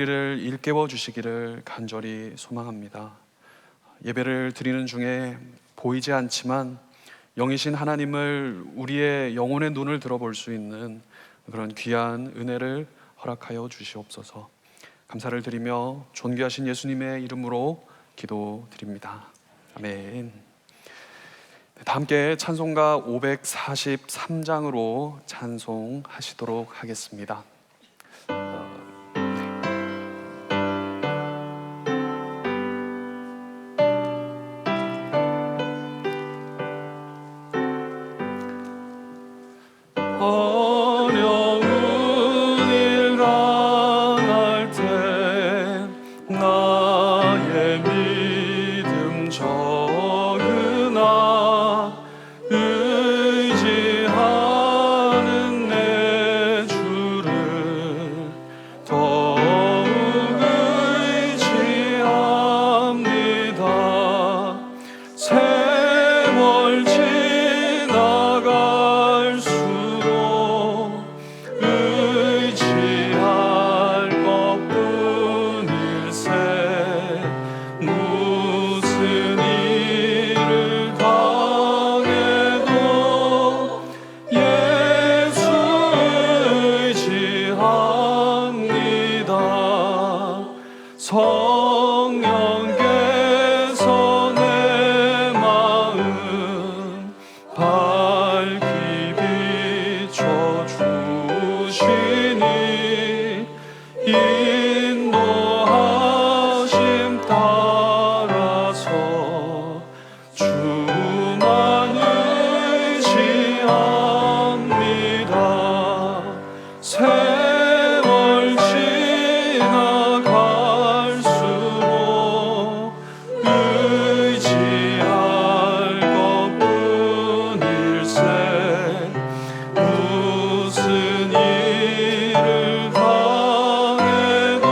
우리를 일깨워 주시기를 간절히 소망합니다. 예배를 드리는 중에 보이지 않지만 영이신 하나님을 우리의 영혼의 눈을 들어볼 수 있는 그런 귀한 은혜를 허락하여 주시옵소서. 감사를 드리며 존귀하신 예수님의 이름으로 기도드립니다. 아멘. 다 함께 찬송가 543장으로 찬송하시도록 하겠습니다. 어려운 일 당할 때 나의 믿음 적으나 의지하는 내 주를 더욱 의지합니다. 세월 지나갈수록 의지할 것뿐일세. 무슨 일을 당해도 예수 의지합니다. 성령께서 내 마음 밝히 비춰주시니 인도하심 따라서 주만 의지합니다. 세월 지나갈수록 의지할 것뿐일세. 무슨 일을 당해도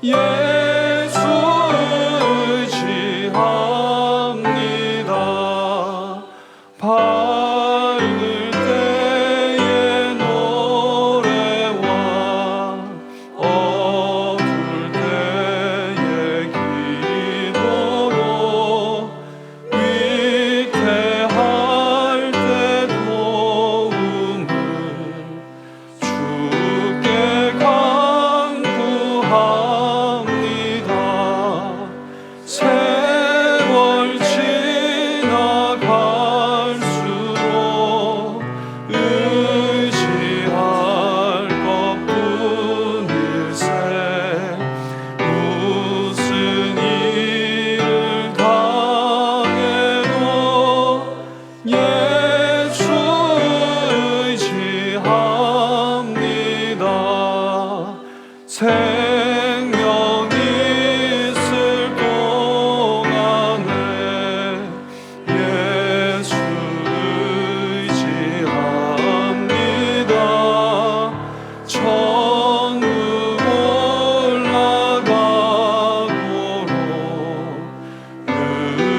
예수 의지합니다. 밝을 때의 노래와 어두울 때의 기도로 위태할 때 도움을 주께 간구합니다. 세월 지나갈수록 의지할 것뿐일세. 무슨 일을 당해도 예수 의지합니다. 생명 있을 동안에 예수 의지합니다. 천국 올라가도록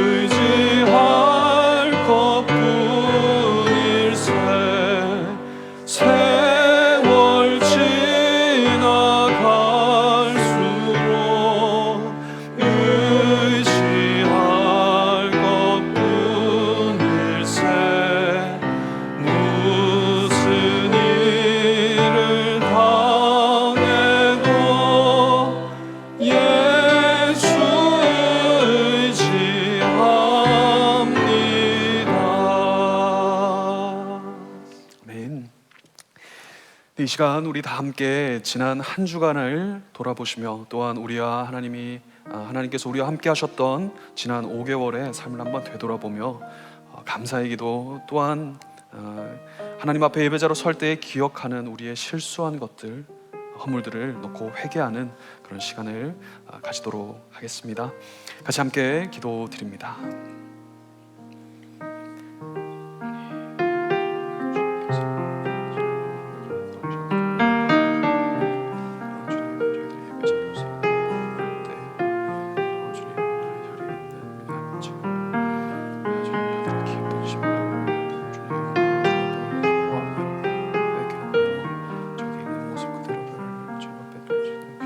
의지할 것뿐일세. 세월 지나갈수록 의지할 것뿐일세. 무슨 일을 당해도 예수 의지합니다. 아멘. 이 시간 우리 다 함께 지난 한 주간을 돌아보시며 또한 하나님께서 우리와 함께 하셨던 지난 5개월의 삶을 한번 되돌아보며 감사의 기도 또한 하나님 앞에 예배자로 설 때에 기억하는 우리의 실수한 것들, 허물들을 놓고 회개하는 그런 시간을 가지도록 하겠습니다. 같이 함께 기도드립니다. 저기 있는 모습 그대로를 주님 앞에 드리시되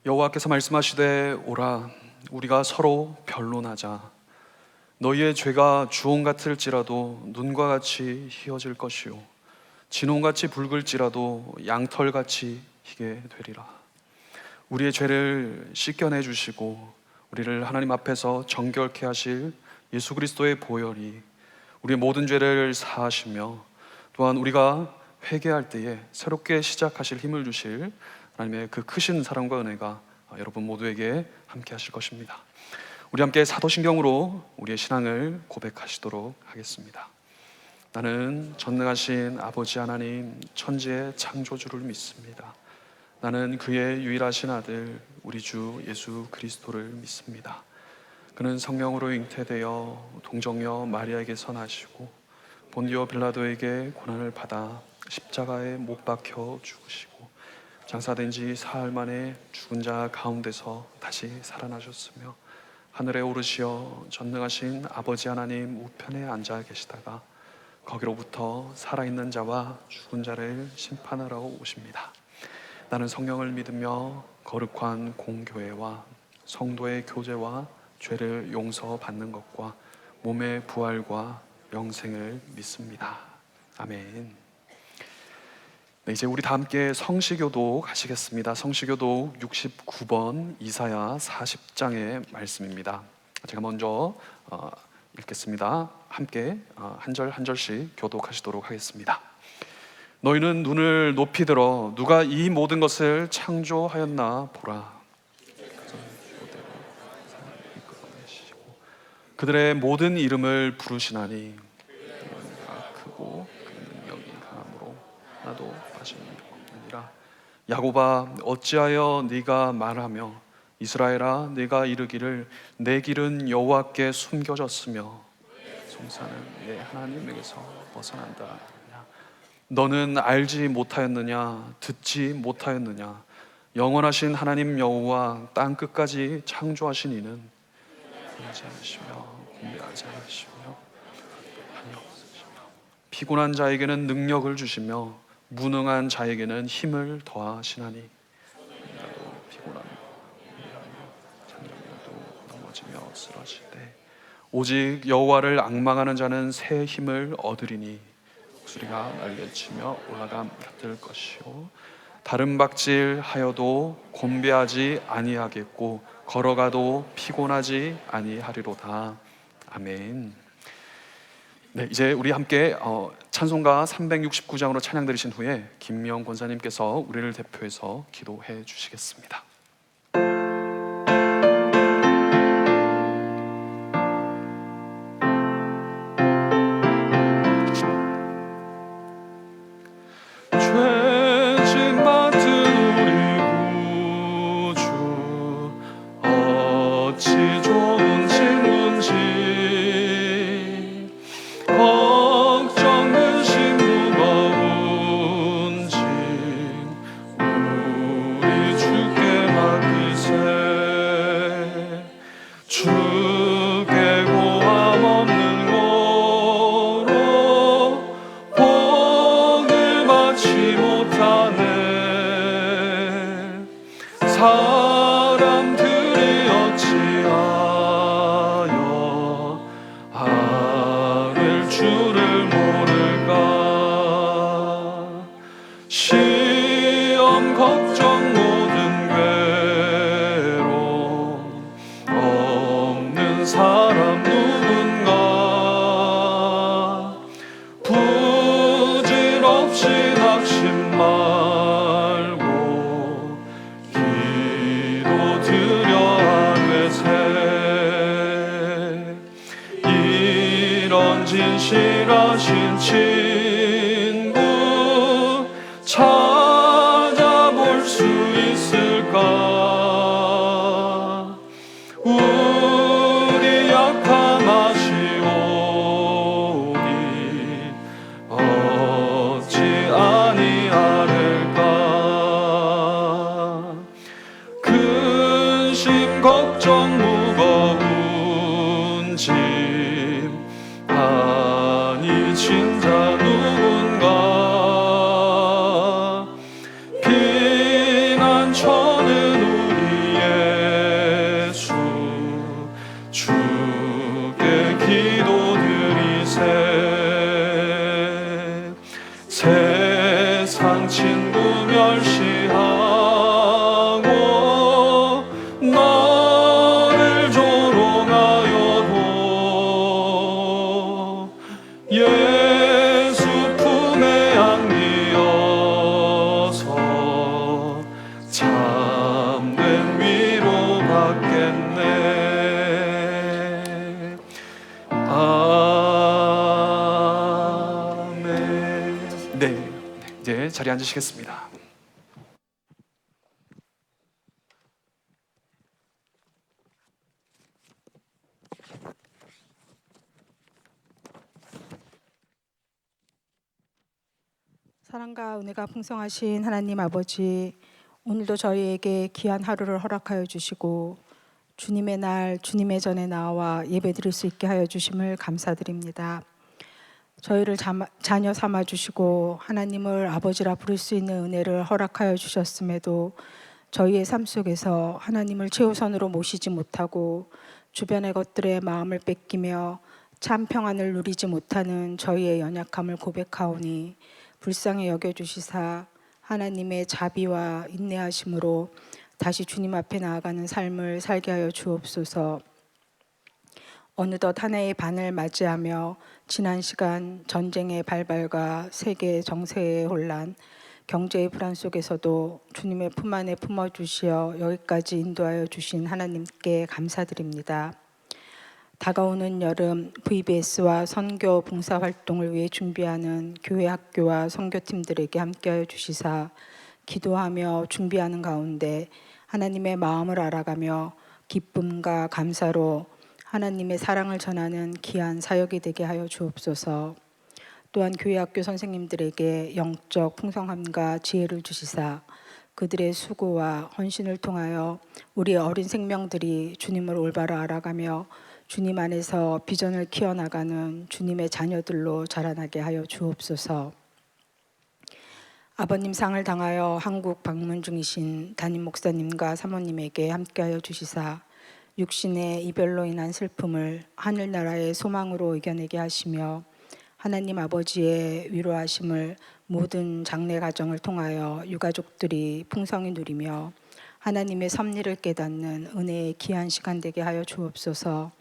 여호와께서 말씀하시되 오라 우리가 서로 변론하자. 너희의 죄가 주홍 같을지라도 눈과 같이 희어질 것이요 진홍같이 붉을지라도 양털같이 희게 되리라. 우리의 죄를 씻겨내 주시고 우리를 하나님 앞에서 정결케 하실 예수 그리스도의 보혈이 우리의 모든 죄를 사하시며 또한 우리가 회개할 때에 새롭게 시작하실 힘을 주실 하나님의 그 크신 사랑과 은혜가 여러분 모두에게 함께 하실 것입니다. 우리 함께 사도신경으로 우리의 신앙을 고백하시도록 하겠습니다. 나는 전능하신 아버지 하나님 천지의 창조주를 믿습니다. 나는 그의 유일하신 아들 우리 주 예수 그리스도를 믿습니다. 그는 성령으로 잉태되어 동정녀 마리아에게서 나시고 본디오 빌라도에게 고난을 받아 십자가에 못 박혀 죽으시고 장사된 지 사흘 만에 죽은 자 가운데서 다시 살아나셨으며 하늘에 오르시어 전능하신 아버지 하나님 우편에 앉아 계시다가 거기로부터 살아있는 자와 죽은 자를 심판하러 오십니다. 나는 성령을 믿으며 거룩한 공교회와 성도의 교제와 죄를 용서받는 것과 몸의 부활과 영생을 믿습니다. 아멘. 네, 이제 우리 다 함께 성시교독 하시겠습니다. 성시교독 69번 이사야 40장의 말씀입니다. 제가 먼저 읽겠습니다. 함께 한 절 한 절씩 교독하시도록 하겠습니다. 너희는 눈을 높이 들어 누가 이 모든 것을 창조하였나 보라. 그들의 모든 이름을 부르시나니 그가 크고 그 능력이 강함으로 하나도 빠짐이 없느니라. 야곱아 어찌하여 네가 말하며 이스라엘아 네가 이르기를 내 길은 여호와께 숨겨졌으며 송사는 내 하나님에게서 벗어난다. 너는 알지 못하였느냐 듣지 못하였느냐 영원하신 하나님 여호와 땅 끝까지 창조하신 이는 하지 않으시며 공개하지 않으시며 한이 없으시며 피곤한 자에게는 능력을 주시며 무능한 자에게는 힘을 더하시나니 나도 피곤하며 잠잠해도 넘어지며 쓰러질 때 오직 여호와를 앙망하는 자는 새 힘을 얻으리니 목소리가 날개치며 올라가 들 것이요 다른 박질하여도 곤배하지 아니하겠고 걸어가도 피곤하지 아니하리로다. 아멘. 네, 이제 우리 함께 찬송가 369장으로 찬양 드리신 후에 김미영 권사님께서 우리를 대표해서 기도해 주시겠습니다. 사람들이 어찌하여 아랠 줄을 모를까. 시험 걱정 모든 괴로움 없는 사람 누군가. 부질없이 낙심 말고 기도드려 하되세. 이런 진실하신 친구 찾아볼 수 있을까. 우리 약함 아시오니 어찌 아니하래. 네, 이제 자리에 앉으시겠습니다. 사랑과 은혜가 풍성하신 하나님 아버지, 오늘도 저희에게 귀한 하루를 허락하여 주시고 주님의 날, 주님의 전에 나와 예배드릴 수 있게 하여 주심을 감사드립니다. 저희를 자녀 삼아 주시고 하나님을 아버지라 부를 수 있는 은혜를 허락하여 주셨음에도 저희의 삶 속에서 하나님을 최우선으로 모시지 못하고 주변의 것들에 마음을 뺏기며 참 평안을 누리지 못하는 저희의 연약함을 고백하오니 불쌍히 여겨주시사 하나님의 자비와 인내하심으로 다시 주님 앞에 나아가는 삶을 살게 하여 주옵소서. 어느덧 한 해의 반을 맞이하며 지난 시간 전쟁의 발발과 세계 정세의 혼란, 경제의 불안 속에서도 주님의 품 안에 품어주시어 여기까지 인도하여 주신 하나님께 감사드립니다. 다가오는 여름 VBS와 선교 봉사 활동을 위해 준비하는 교회 학교와 선교팀들에게 함께하여 주시사 기도하며 준비하는 가운데 하나님의 마음을 알아가며 기쁨과 감사로 하나님의 사랑을 전하는 귀한 사역이 되게 하여 주옵소서. 또한 교회 학교 선생님들에게 영적 풍성함과 지혜를 주시사 그들의 수고와 헌신을 통하여 우리 어린 생명들이 주님을 올바로 알아가며 주님 안에서 비전을 키워나가는 주님의 자녀들로 자라나게 하여 주옵소서. 아버님 상을 당하여 한국 방문 중이신 담임 목사님과 사모님에게 함께하여 주시사 육신의 이별로 인한 슬픔을 하늘나라의 소망으로 이겨내게 하시며 하나님 아버지의 위로하심을 모든 장래 가정을 통하여 유가족들이 풍성히 누리며 하나님의 섭리를 깨닫는 은혜의 귀한 시간 되게 하여 주옵소서.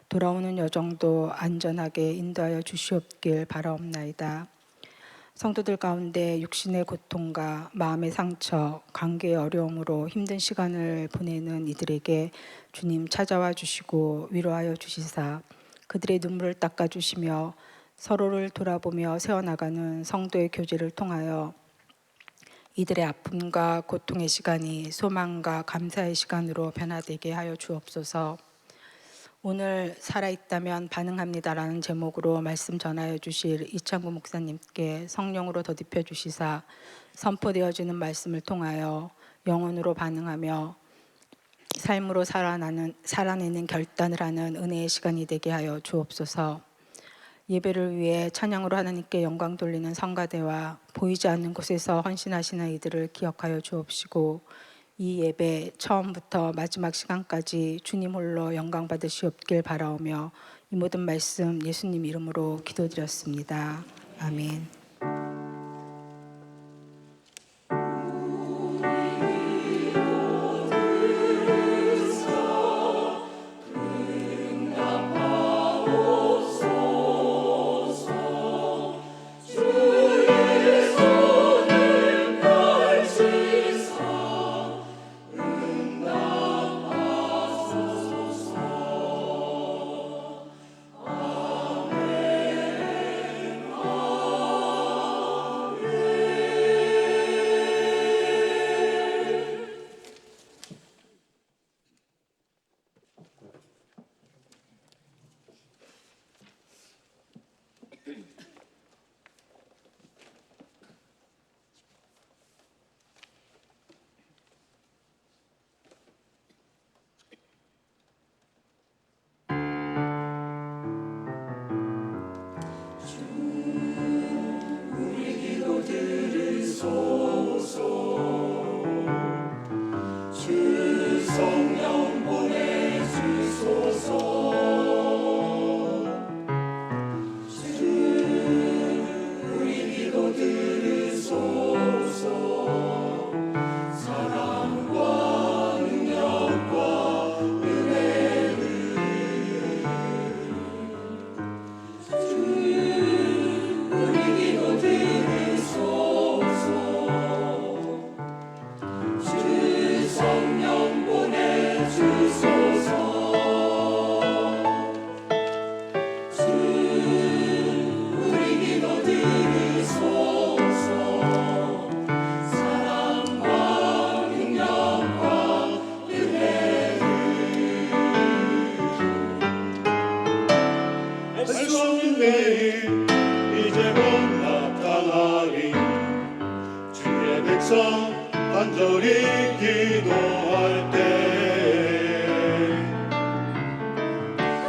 돌아오는 여정도 안전하게 인도하여 주시옵길 바라옵나이다. 성도들 가운데 육신의 고통과 마음의 상처, 관계의 어려움으로 힘든 시간을 보내는 이들에게 주님 찾아와 주시고 위로하여 주시사 그들의 눈물을 닦아주시며 서로를 돌아보며 세워나가는 성도의 교제를 통하여 이들의 아픔과 고통의 시간이 소망과 감사의 시간으로 변화되게 하여 주옵소서. 오늘 살아있다면 반응합니다라는 제목으로 말씀 전하여 주실 이창구 목사님께 성령으로 더딥혀 주시사 선포되어지는 말씀을 통하여 영혼으로 반응하며 삶으로 살아내는 결단을 하는 은혜의 시간이 되게 하여 주옵소서. 예배를 위해 찬양으로 하나님께 영광 돌리는 성가대와 보이지 않는 곳에서 헌신하시는 이들을 기억하여 주옵시고 이 예배 처음부터 마지막 시간까지 주님 홀로 영광 받으시옵길 바라오며 이 모든 말씀 예수님 이름으로 기도드렸습니다. 아멘. 백성 간절히 기도할 때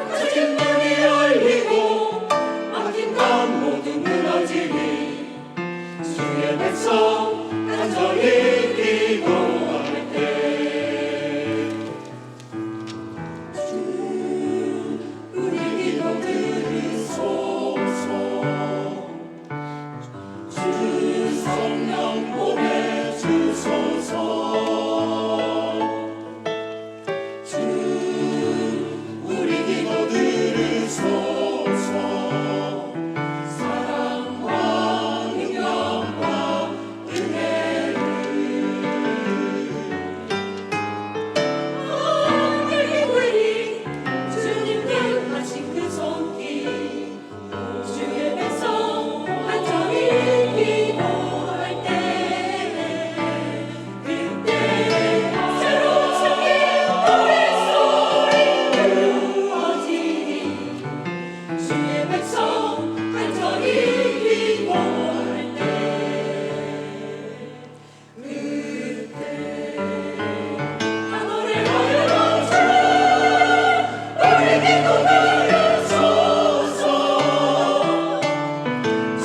닫힌 문이 열리고 막힌 강 모두 무너지니 주의 백성 간절히 기도할 때 주 우리 기도 들으소서 주 성령 보내주소서 주 우리 기도 들으소서 사랑과 능력과 은혜를 하늘이 주님께 하신 그 손길 주의 백성 간절히 기도할 때 그때 새로운 생기 노랫소리 부어지니 주의 백성 간절히 기도할 때 그때 하늘을 하여서 우리 기도 들으소서 주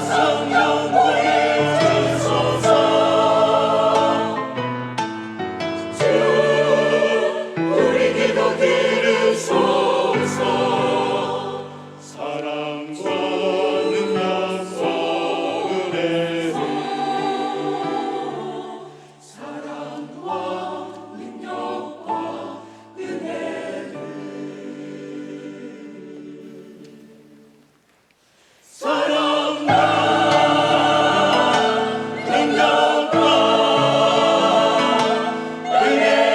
성령 보내주소서 주 우리 기도 들으소서 사랑과 능력과 은혜를 사랑과 능력과 은혜를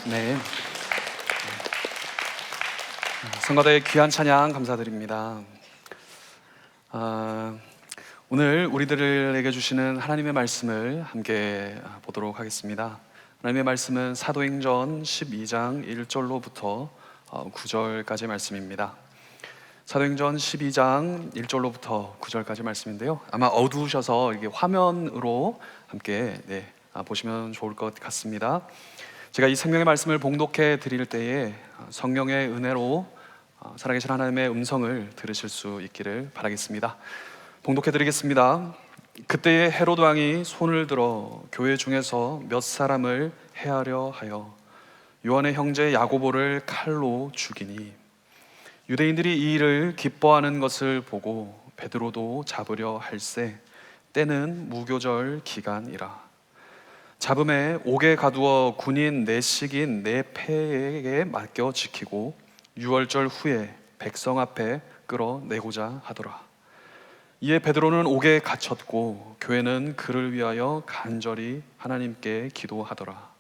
네. 성가대의 귀한 찬양 감사드립니다. 오늘 우리들에게 주시는 하나님의 말씀을 함께 보도록 하겠습니다. 하나님의 말씀은 사도행전 12장 1절로부터 9절까지 말씀입니다. 사도행전 12장 1절로부터 9절까지 말씀인데요. 아마 어두우셔서 이게 화면으로 함께 보시면 좋을 것 같습니다. 제가 이 생명의 말씀을 봉독해 드릴 때에 성령의 은혜로 살아계신 하나님의 음성을 들으실 수 있기를 바라겠습니다. 봉독해 드리겠습니다. 그때에 헤로드 왕이 손을 들어 교회 중에서 몇 사람을 해하려 하여 요한의 형제 야고보를 칼로 죽이니 유대인들이 이 일을 기뻐하는 것을 보고 베드로도 잡으려 할세 때는 무교절 기간이라. 잡음에 옥에 가두어 군인 내식인 내 폐에게 맡겨 지키고 유월절 후에 백성 앞에 끌어내고자 하더라. 이에 베드로는 옥에 갇혔고 교회는 그를 위하여 간절히 하나님께 기도하더라.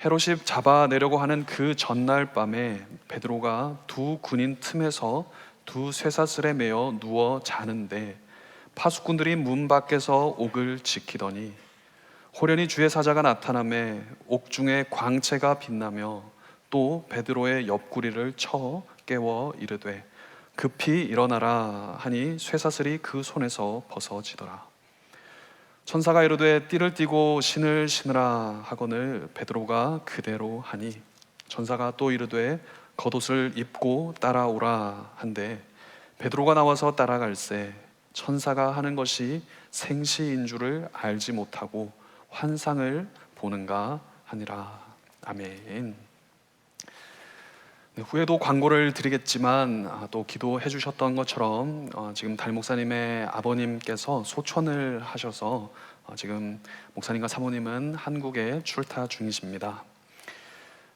헤롯이 잡아내려고 하는 그 전날 밤에 베드로가 두 군인 틈에서 두 쇠사슬에 매어 누워 자는데 파수꾼들이 문 밖에서 옥을 지키더니 호련히 주의 사자가 나타나매 옥중에 광채가 빛나며 또 베드로의 옆구리를 쳐 깨워 이르되 급히 일어나라 하니 쇠사슬이 그 손에서 벗어지더라. 천사가 이르되 띠를 띠고 신을 신으라 하거늘 베드로가 그대로 하니 천사가 또 이르되 겉옷을 입고 따라오라 한데 베드로가 나와서 따라갈새 천사가 하는 것이 생시인 줄을 알지 못하고 환상을 보는가 하니라. 아멘. 후에도 광고를 드리겠지만 또 기도해 주셨던 것처럼 지금 달 목사님의 아버님께서 소천을 하셔서 지금 목사님과 사모님은 한국에 출타 중이십니다.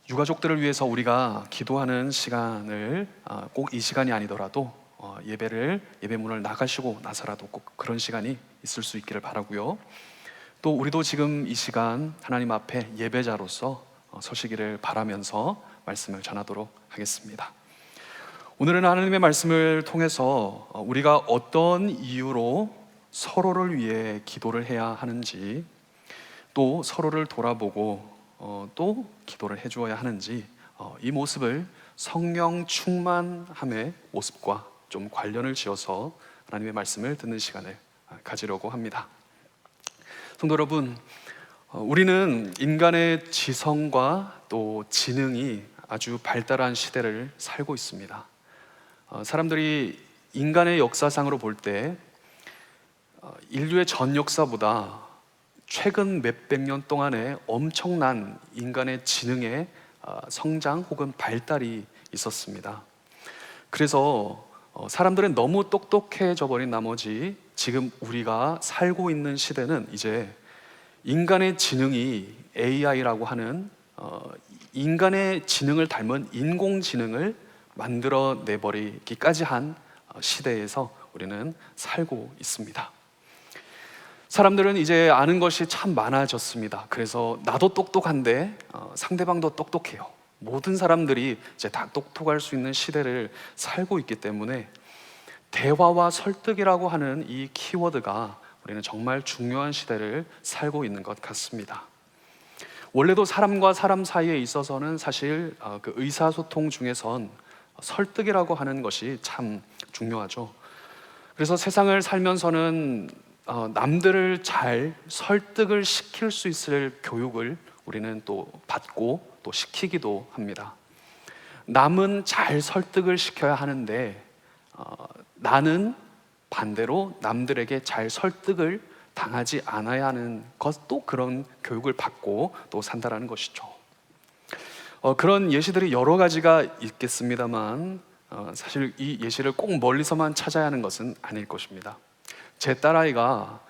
유가족들을 위해서 우리가 기도하는 시간을 꼭 이 시간이 아니더라도 예배문을 나가시고 나서라도 꼭 그런 시간이 있을 수 있기를 바라고요. 또 우리도 지금 이 시간 하나님 앞에 예배자로서 서시기를 바라면서 말씀을 전하도록 하겠습니다. 오늘은 하나님의 말씀을 통해서 우리가 어떤 이유로 서로를 위해 기도를 해야 하는지, 또 서로를 돌아보고 또 기도를 해주어야 하는지 이 모습을 성령 충만함의 모습과 좀 관련을 지어서 하나님의 말씀을 듣는 시간을 가지려고 합니다. 성도 여러분, 우리는 인간의 지성과 또 지능이 아주 발달한 시대를 살고 있습니다. 사람들이 인간의 역사상으로 볼 때 인류의 전 역사보다 최근 몇백 년 동안에 엄청난 인간의 지능의 성장 혹은 발달이 있었습니다. 그래서 사람들은 너무 똑똑해져 버린 나머지 지금 우리가 살고 있는 시대는 이제 인간의 지능이 AI라고 하는 인간의 지능을 닮은 인공지능을 만들어내버리기까지 한 시대에서 우리는 살고 있습니다. 사람들은 이제 아는 것이 참 많아졌습니다. 그래서 나도 똑똑한데 상대방도 똑똑해요. 모든 사람들이 이제 다 똑똑할 수 있는 시대를 살고 있기 때문에 대화와 설득이라고 하는 이 키워드가 우리는 정말 중요한 시대를 살고 있는 것 같습니다. 원래도 사람과 사람 사이에 있어서는 사실 그 의사소통 중에선 설득이라고 하는 것이 참 중요하죠. 그래서 세상을 살면서는 남들을 잘 설득을 시킬 수 있을 교육을 우리는 또 받고 또 시키기도 합니다. 남은 잘 설득을 시켜야 하는데 나는 반대로 남들에게 잘 설득을 당하지 않아야 하는 것도 그런 교육을 받고 또 산다라는 것이죠. 그런 예시들이 여러 가지가 있겠습니다만 사실 이 예시를 꼭 멀리서만 찾아야 하는 것은 아닐 것입니다. 제 딸아이가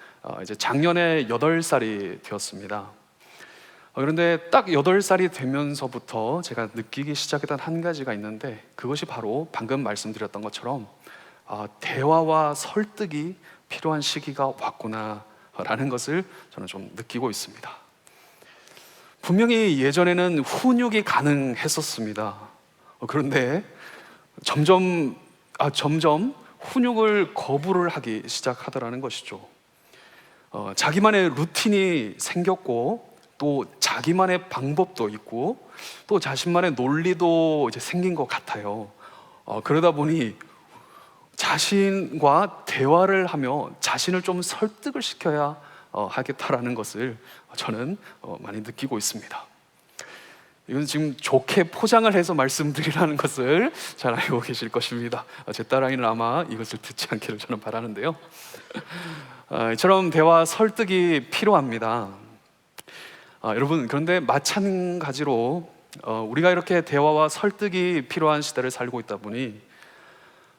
이제 작년에 8살이 되었습니다. 그런데 딱 8살이 되면서부터 제가 느끼기 시작했던 한 가지가 있는데 그것이 바로 방금 말씀드렸던 것처럼 대화와 설득이 필요한 시기가 왔구나라는 것을 저는 좀 느끼고 있습니다. 분명히 예전에는 훈육이 가능했었습니다. 그런데 점점 훈육을 거부를 하기 시작하더라는 것이죠. 자기만의 루틴이 생겼고 또 자기만의 방법도 있고 또 자신만의 논리도 이제 생긴 것 같아요. 그러다 보니 자신과 대화를 하며 자신을 좀 설득을 시켜야 하겠다라는 것을 저는 많이 느끼고 있습니다. 이건 지금 좋게 포장을 해서 말씀드리라는 것을 잘 알고 계실 것입니다. 제 딸아이는 아마 이것을 듣지 않기를 저는 바라는데요. 이처럼 대화 설득이 필요합니다. 여러분, 그런데 마찬가지로 우리가 이렇게 대화와 설득이 필요한 시대를 살고 있다 보니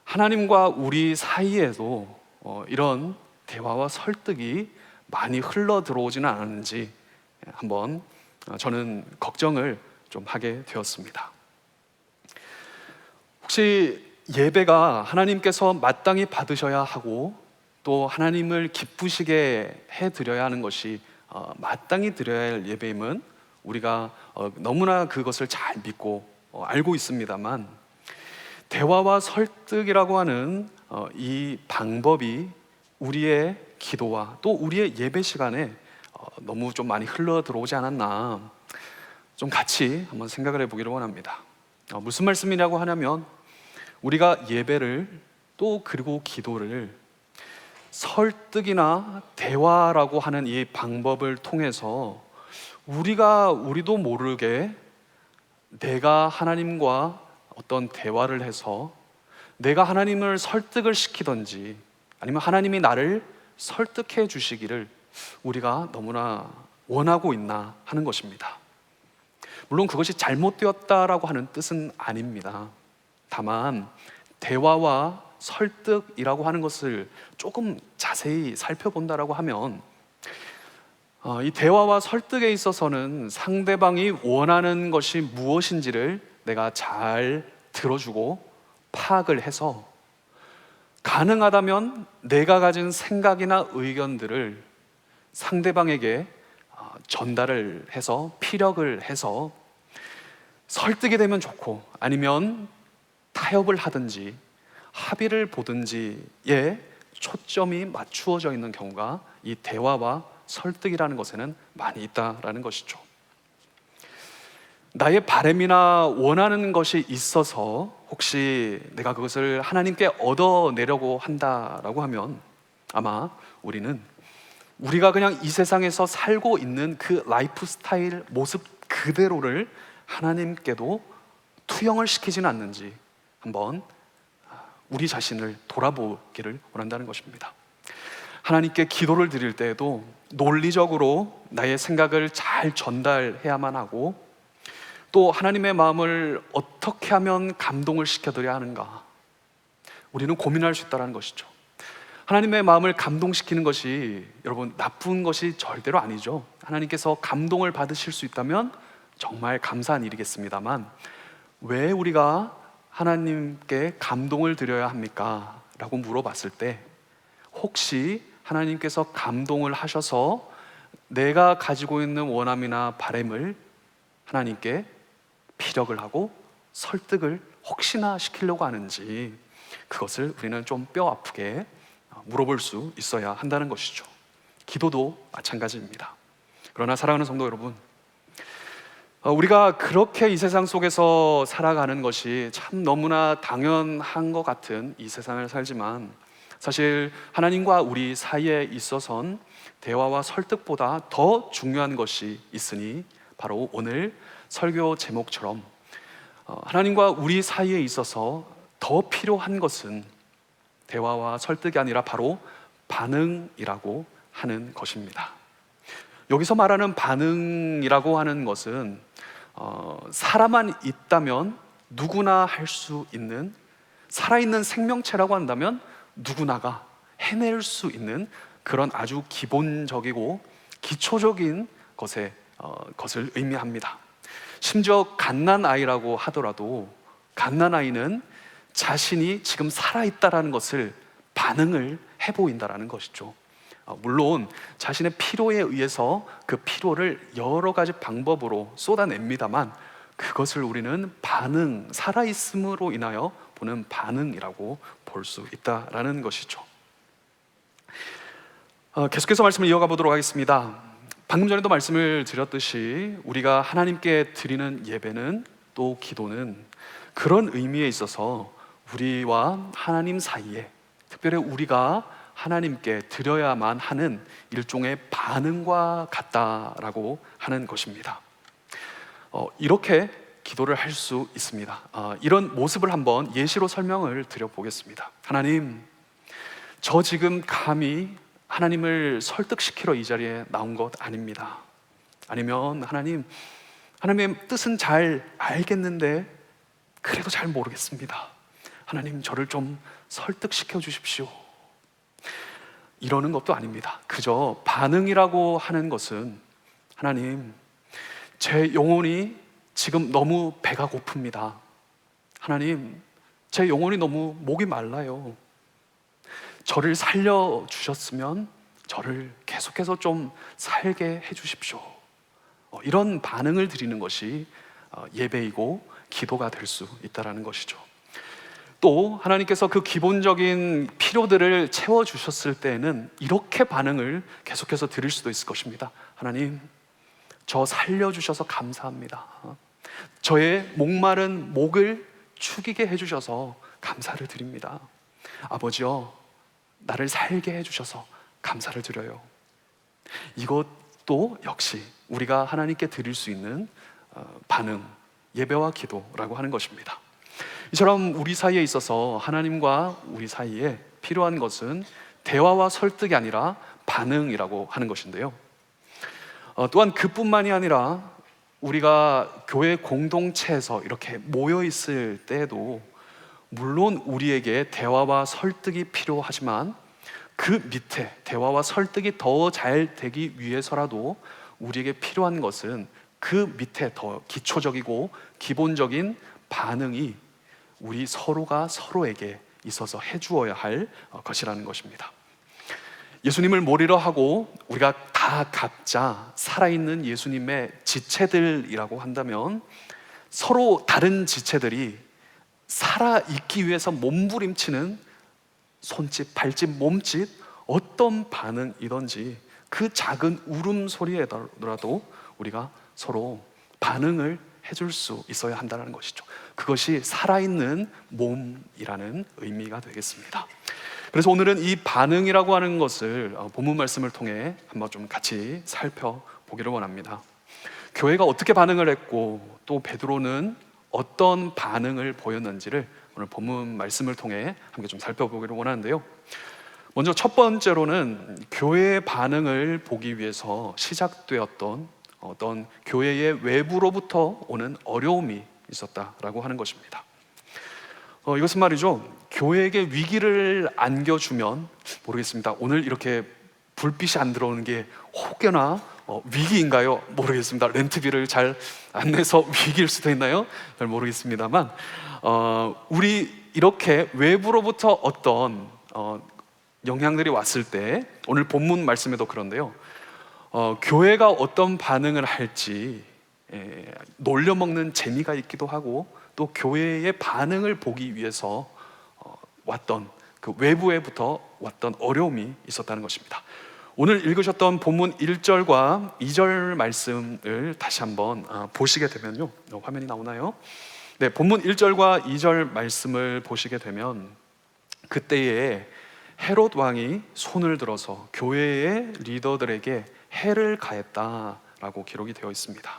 하나님과 우리 사이에도 이런 대화와 설득이 많이 흘러 들어오지는 않았는지 한번 저는 걱정을 좀 하게 되었습니다. 혹시 예배가 하나님께서 마땅히 받으셔야 하고 또 하나님을 기쁘시게 해드려야 하는 것이 마땅히 드려야 할 예배임은 우리가 너무나 그것을 잘 믿고 알고 있습니다만 대화와 설득이라고 하는 이 방법이 우리의 기도와 또 우리의 예배 시간에 너무 좀 많이 흘러 들어오지 않았나 좀 같이 한번 생각을 해보기를 원합니다. 무슨 말씀이냐고 하냐면 우리가 예배를 또 그리고 기도를 설득이나 대화라고 하는 이 방법을 통해서 우리도 모르게 내가 하나님과 어떤 대화를 해서 내가 하나님을 설득을 시키든지 아니면 하나님이 나를 설득해 주시기를 우리가 너무나 원하고 있나 하는 것입니다. 물론 그것이 잘못되었다라고 하는 뜻은 아닙니다. 다만 대화와 설득이라고 하는 것을 조금 자세히 살펴본다라고 하면 이 대화와 설득에 있어서는 상대방이 원하는 것이 무엇인지를 내가 잘 들어주고 파악을 해서 가능하다면 내가 가진 생각이나 의견들을 상대방에게 전달을 해서 피력을 해서 설득이 되면 좋고 아니면 타협을 하든지 합의를 보든지에 초점이 맞추어져 있는 경우가 이 대화와 설득이라는 것에는 많이 있다라는 것이죠. 나의 바람이나 원하는 것이 있어서 혹시 내가 그것을 하나님께 얻어내려고 한다라고 하면 아마 우리가 그냥 이 세상에서 살고 있는 그 라이프 스타일 모습 그대로를 하나님께도 투영을 시키지는 않는지 한번 우리 자신을 돌아보기를 원한다는 것입니다. 하나님께 기도를 드릴 때에도 논리적으로 나의 생각을 잘 전달해야만 하고, 또 하나님의 마음을 어떻게 하면 감동을 시켜드려야 하는가, 우리는 고민할 수 있다는 것이죠. 하나님의 마음을 감동시키는 것이 여러분 나쁜 것이 절대로 아니죠. 하나님께서 감동을 받으실 수 있다면 정말 감사한 일이겠습니다만, 왜 우리가 하나님께 감동을 드려야 합니까? 라고 물어봤을 때, 혹시 하나님께서 감동을 하셔서 내가 가지고 있는 원함이나 바램을 하나님께 피력을 하고 설득을 혹시나 시키려고 하는지, 그것을 우리는 좀 뼈 아프게 물어볼 수 있어야 한다는 것이죠. 기도도 마찬가지입니다. 그러나 사랑하는 성도 여러분, 우리가 그렇게 이 세상 속에서 살아가는 것이 참 너무나 당연한 것 같은 이 세상을 살지만, 사실 하나님과 우리 사이에 있어선 대화와 설득보다 더 중요한 것이 있으니, 바로 오늘 설교 제목처럼 하나님과 우리 사이에 있어서 더 필요한 것은 대화와 설득이 아니라 바로 반응이라고 하는 것입니다. 여기서 말하는 반응이라고 하는 것은 사람만 있다면 누구나 할 수 있는, 살아있는 생명체라고 한다면 누구나가 해낼 수 있는 그런 아주 기본적이고 기초적인 것을 의미합니다. 심지어 갓난아이라고 하더라도 갓난아이는 자신이 지금 살아있다라는 것을 반응을 해보인다라는 것이죠. 물론 자신의 필요에 의해서 그 필요를 여러 가지 방법으로 쏟아냅니다만, 그것을 우리는 반응, 살아있음으로 인하여 보는 반응이라고 볼 수 있다라는 것이죠. 계속해서 말씀을 이어가 보도록 하겠습니다. 방금 전에도 말씀을 드렸듯이 우리가 하나님께 드리는 예배는, 또 기도는 그런 의미에 있어서 우리와 하나님 사이에, 특별히 우리가 하나님께 드려야만 하는 일종의 반응과 같다라고 하는 것입니다. 이렇게 기도를 할 수 있습니다. 이런 모습을 한번 예시로 설명을 드려보겠습니다. 하나님, 저 지금 감히 하나님을 설득시키러 이 자리에 나온 것 아닙니다. 아니면 하나님의 뜻은 잘 알겠는데 그래도 잘 모르겠습니다. 하나님, 저를 좀 설득시켜 주십시오. 이러는 것도 아닙니다. 그저 반응이라고 하는 것은, 하나님, 제 영혼이 지금 너무 배가 고픕니다. 하나님, 제 영혼이 너무 목이 말라요. 저를 살려주셨으면 저를 계속해서 좀 살게 해주십시오. 이런 반응을 드리는 것이 예배이고 기도가 될 수 있다는 것이죠. 또 하나님께서 그 기본적인 필요들을 채워주셨을 때에는 이렇게 반응을 계속해서 드릴 수도 있을 것입니다. 하나님, 저 살려주셔서 감사합니다. 저의 목마른 목을 축이게 해주셔서 감사를 드립니다. 아버지여, 나를 살게 해주셔서 감사를 드려요. 이것도 역시 우리가 하나님께 드릴 수 있는 반응, 예배와 기도라고 하는 것입니다. 이처럼 우리 사이에 있어서 하나님과 우리 사이에 필요한 것은 대화와 설득이 아니라 반응이라고 하는 것인데요. 또한 그뿐만이 아니라 우리가 교회 공동체에서 이렇게 모여 있을 때에도 물론 우리에게 대화와 설득이 필요하지만, 그 밑에 대화와 설득이 더 잘 되기 위해서라도 우리에게 필요한 것은 그 밑에 더 기초적이고 기본적인 반응이 우리 서로가 서로에게 있어서 해주어야 할 것이라는 것입니다. 예수님을 모리러 하고 우리가 다 각자 살아있는 예수님의 지체들이라고 한다면, 서로 다른 지체들이 살아있기 위해서 몸부림치는 손짓, 발짓, 몸짓, 어떤 반응이든지 그 작은 울음소리에라도 우리가 서로 반응을 해줄 수 있어야 한다는 것이죠. 그것이 살아있는 몸이라는 의미가 되겠습니다. 그래서 오늘은 이 반응이라고 하는 것을 본문 말씀을 통해 한번 좀 같이 살펴보기를 원합니다. 교회가 어떻게 반응을 했고 또 베드로는 어떤 반응을 보였는지를 오늘 본문 말씀을 통해 함께 좀 살펴보기를 원하는데요. 먼저 첫 번째로는 교회의 반응을 보기 위해서 시작되었던 어떤 교회의 외부로부터 오는 어려움이 있었다라고 하는 것입니다. 이것은 말이죠, 교회에게 위기를 안겨주면 모르겠습니다. 오늘 이렇게 불빛이 안 들어오는 게 혹여나 위기인가요? 모르겠습니다. 렌트비를 잘 안 내서 위기일 수도 있나요? 잘 모르겠습니다만 우리 이렇게 외부로부터 어떤 영향들이 왔을 때, 오늘 본문 말씀에도 그런데요, 교회가 어떤 반응을 할지 놀려먹는 재미가 있기도 하고 또 교회의 반응을 보기 위해서 왔던 그 외부에부터 왔던 어려움이 있었다는 것입니다. 오늘 읽으셨던 본문 1절과 2절 말씀을 다시 한번 보시게 되면요, 화면이 나오나요? 네, 본문 1절과 2절 말씀을 보시게 되면 그때에 헤롯 왕이 손을 들어서 교회의 리더들에게 해를 가했다라고 기록이 되어 있습니다.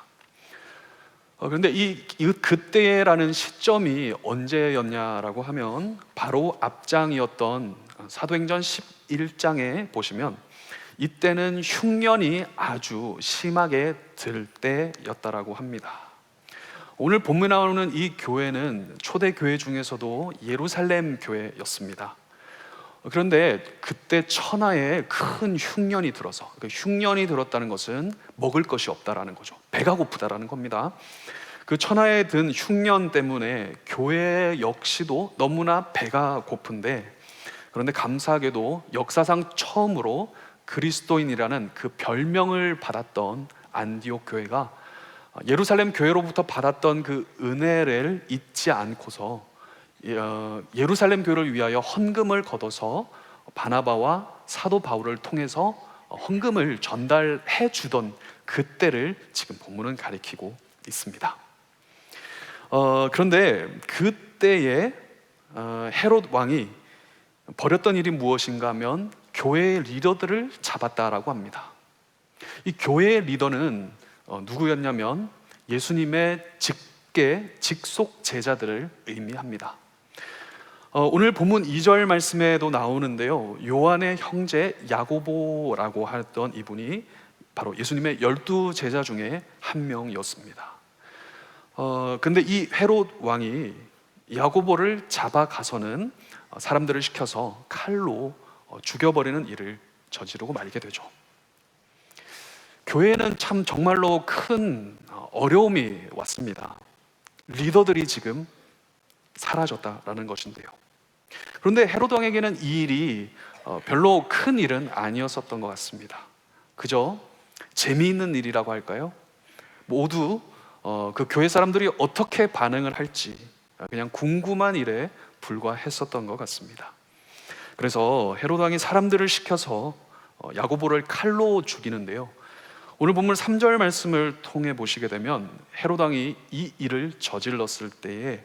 그런데 이 그때라는 시점이 언제였냐라고 하면 바로 앞장이었던 사도행전 11장에 보시면 이때는 흉년이 아주 심하게 들 때였다라고 합니다. 오늘 본문에 나오는 이 교회는 초대 교회 중에서도 예루살렘 교회였습니다. 그런데 그때 천하에 큰 흉년이 들어서, 흉년이 들었다는 것은 먹을 것이 없다라는 거죠. 배가 고프다라는 겁니다. 그 천하에 든 흉년 때문에 교회 역시도 너무나 배가 고픈데, 그런데 감사하게도 역사상 처음으로 그리스도인이라는 그 별명을 받았던 안디옥 교회가 예루살렘 교회로부터 받았던 그 은혜를 잊지 않고서 예루살렘 교회를 위하여 헌금을 걷어서 바나바와 사도 바울을 통해서 헌금을 전달해 주던 그때를 지금 본문은 가리키고 있습니다. 그런데 그때에 헤롯 왕이 벌였던 일이 무엇인가 하면 교회의 리더들을 잡았다라고 합니다. 이 교회의 리더는 누구였냐면 예수님의 직속 제자들을 의미합니다. 오늘 본문 2절 말씀에도 나오는데요, 요한의 형제 야고보라고 하던 이분이 바로 예수님의 12제자 중에 한 명이었습니다. 근데 이 헤롯 왕이 야고보를 잡아가서는 사람들을 시켜서 칼로 죽여버리는 일을 저지르고 말게 되죠. 교회에는 참 정말로 큰 어려움이 왔습니다. 리더들이 지금 사라졌다라는 것인데요. 그런데 헤롯 왕에게는 이 일이 별로 큰 일은 아니었었던 것 같습니다. 그저 재미있는 일이라고 할까요? 모두 그 교회 사람들이 어떻게 반응을 할지 그냥 궁금한 일에 불과했었던 것 같습니다. 그래서 헤롯 왕이 사람들을 시켜서 야고보를 칼로 죽이는데요, 오늘 본문 3절 말씀을 통해 보시게 되면 헤롯 왕이 이 일을 저질렀을 때에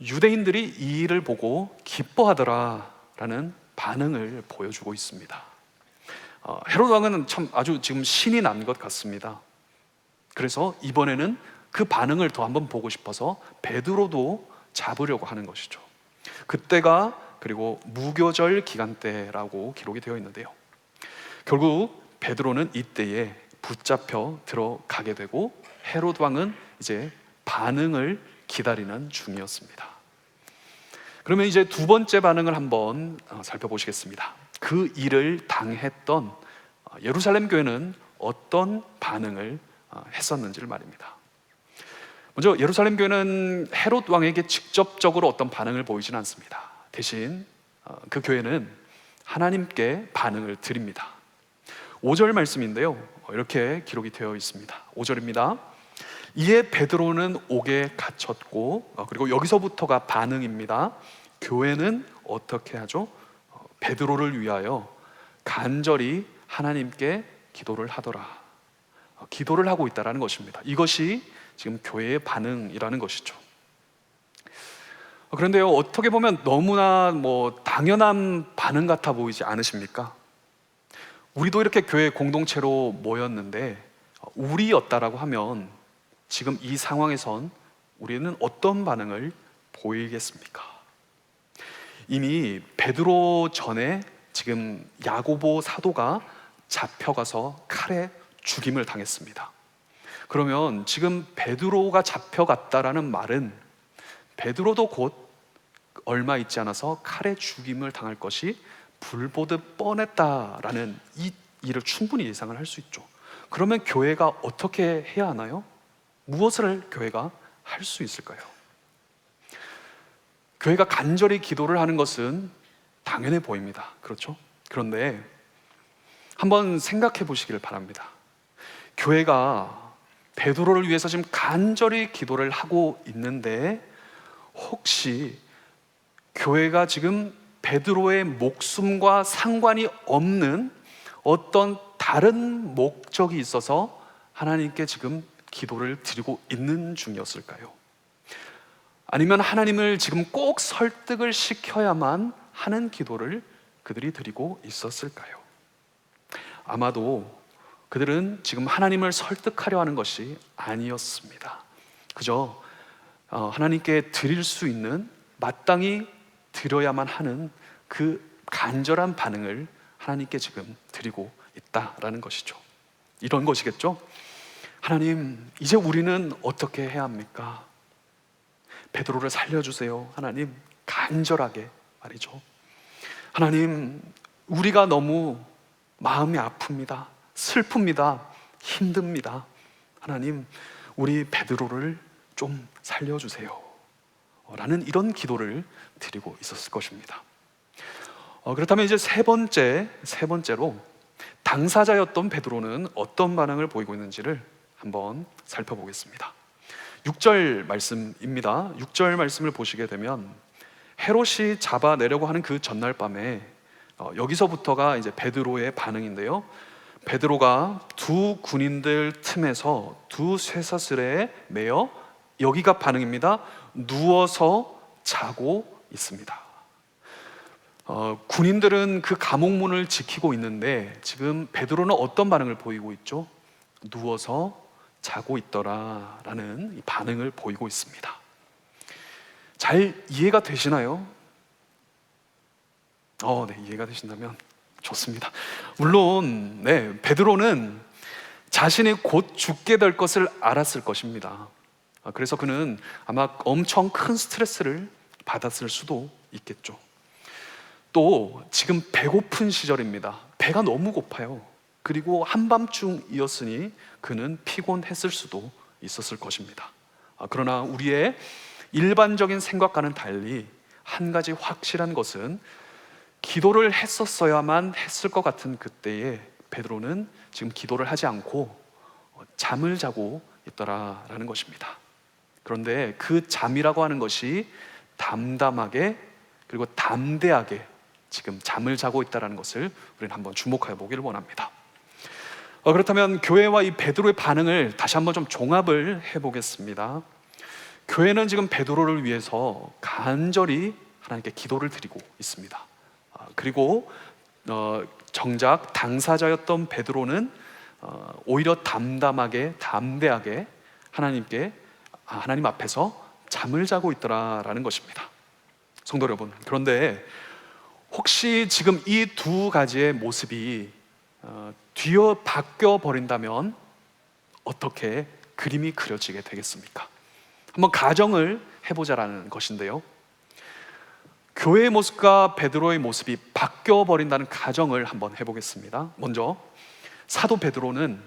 유대인들이 이 일을 보고 기뻐하더라라는 반응을 보여주고 있습니다. 헤롯 왕은 참 아주 지금 신이 난 것 같습니다. 그래서 이번에는 그 반응을 더 한번 보고 싶어서 베드로도 잡으려고 하는 것이죠. 그때가 그리고 무교절 기간 때라고 기록이 되어 있는데요, 결국 베드로는 이때에 붙잡혀 들어가게 되고 헤롯 왕은 이제 반응을 기다리는 중이었습니다. 그러면 이제 두 번째 반응을 한번 살펴보시겠습니다. 그 일을 당했던 예루살렘 교회는 어떤 반응을 했었는지를 말입니다. 먼저 예루살렘 교회는 헤롯 왕에게 직접적으로 어떤 반응을 보이지는 않습니다. 대신 그 교회는 하나님께 반응을 드립니다. 5절 말씀인데요, 이렇게 기록이 되어 있습니다. 5절입니다. 이에 베드로는 옥에 갇혔고, 그리고 여기서부터가 반응입니다. 교회는 어떻게 하죠? 베드로를 위하여 간절히 하나님께 기도를 하더라. 기도를 하고 있다는 것입니다. 이것이 지금 교회의 반응이라는 것이죠. 그런데요, 어떻게 보면 너무나 당연한 반응 같아 보이지 않으십니까? 우리도 이렇게 교회 공동체로 모였는데 우리였다라고 하면 지금 이 상황에선 우리는 어떤 반응을 보이겠습니까? 이미 베드로 전에 지금 야고보 사도가 잡혀가서 칼에 죽임을 당했습니다. 그러면 지금 베드로가 잡혀갔다라는 말은 베드로도 곧 얼마 있지 않아서 칼에 죽임을 당할 것이 불보듯 뻔했다라는 이 일을 충분히 예상을 할 수 있죠. 그러면 교회가 어떻게 해야 하나요? 무엇을 교회가 할 수 있을까요? 교회가 간절히 기도를 하는 것은 당연해 보입니다. 그렇죠? 그런데 한번 생각해 보시기를 바랍니다. 교회가 베드로를 위해서 지금 간절히 기도를 하고 있는데 혹시 교회가 지금 베드로의 목숨과 상관이 없는 어떤 다른 목적이 있어서 하나님께 지금 기도를 드리고 있는 중이었을까요? 아니면 하나님을 지금 꼭 설득을 시켜야만 하는 기도를 그들이 드리고 있었을까요? 아마도 그들은 지금 하나님을 설득하려 하는 것이 아니었습니다. 그저 하나님께 드릴 수 있는, 마땅히 드려야만 하는 그 간절한 반응을 하나님께 지금 드리고 있다라는 것이죠. 이런 것이겠죠? 하나님, 이제 우리는 어떻게 해야 합니까? 베드로를 살려주세요. 하나님, 간절하게 말이죠. 하나님, 우리가 너무 마음이 아픕니다. 슬픕니다. 힘듭니다. 하나님, 우리 베드로를 좀 살려주세요. 라는 이런 기도를 드리고 있었을 것입니다. 그렇다면 이제 세 번째로 당사자였던 베드로는 어떤 반응을 보이고 있는지를 한번 살펴보겠습니다. 6절 말씀입니다. 6절 말씀을 보시게 되면 헤롯이 잡아내려고 하는 그 전날 밤에 여기서부터가 이제 베드로의 반응인데요. 베드로가 두 군인들 틈에서 두 쇠사슬에 매여, 여기가 반응입니다. 누워서 자고 있습니다. 군인들은 그 감옥문을 지키고 있는데 지금 베드로는 어떤 반응을 보이고 있죠? 누워서 자고 있더라라는 이 반응을 보이고 있습니다. 잘 이해가 되시나요? 네, 이해가 되신다면 좋습니다. 물론 베드로는 자신이 곧 죽게 될 것을 알았을 것입니다. 그래서 그는 아마 엄청 큰 스트레스를 받았을 수도 있겠죠. 또 지금 배고픈 시절입니다. 배가 너무 고파요. 그리고 한밤중이었으니 그는 피곤했을 수도 있었을 것입니다. 그러나 우리의 일반적인 생각과는 달리 한 가지 확실한 것은 기도를 했었어야만 했을 것 같은 그때에 베드로는 지금 기도를 하지 않고 잠을 자고 있더라라는 것입니다. 그런데 그 잠이라고 하는 것이 담담하게 그리고 담대하게 지금 잠을 자고 있다는 것을 우리는 한번 주목해 보기를 원합니다. 그렇다면 교회와 이 베드로의 반응을 다시 한번 좀 종합을 해보겠습니다. 교회는 지금 베드로를 위해서 간절히 하나님께 기도를 드리고 있습니다. 그리고 정작 당사자였던 베드로는 오히려 담담하게 담대하게 하나님 앞에서 잠을 자고 있더라라는 것입니다. 성도 여러분, 그런데 혹시 지금 이 두 가지의 모습이 뒤어 바뀌어 버린다면 어떻게 그림이 그려지게 되겠습니까? 한번 가정을 해보자라는 것인데요. 교회의 모습과 베드로의 모습이 바뀌어 버린다는 가정을 한번 해보겠습니다. 먼저 사도 베드로는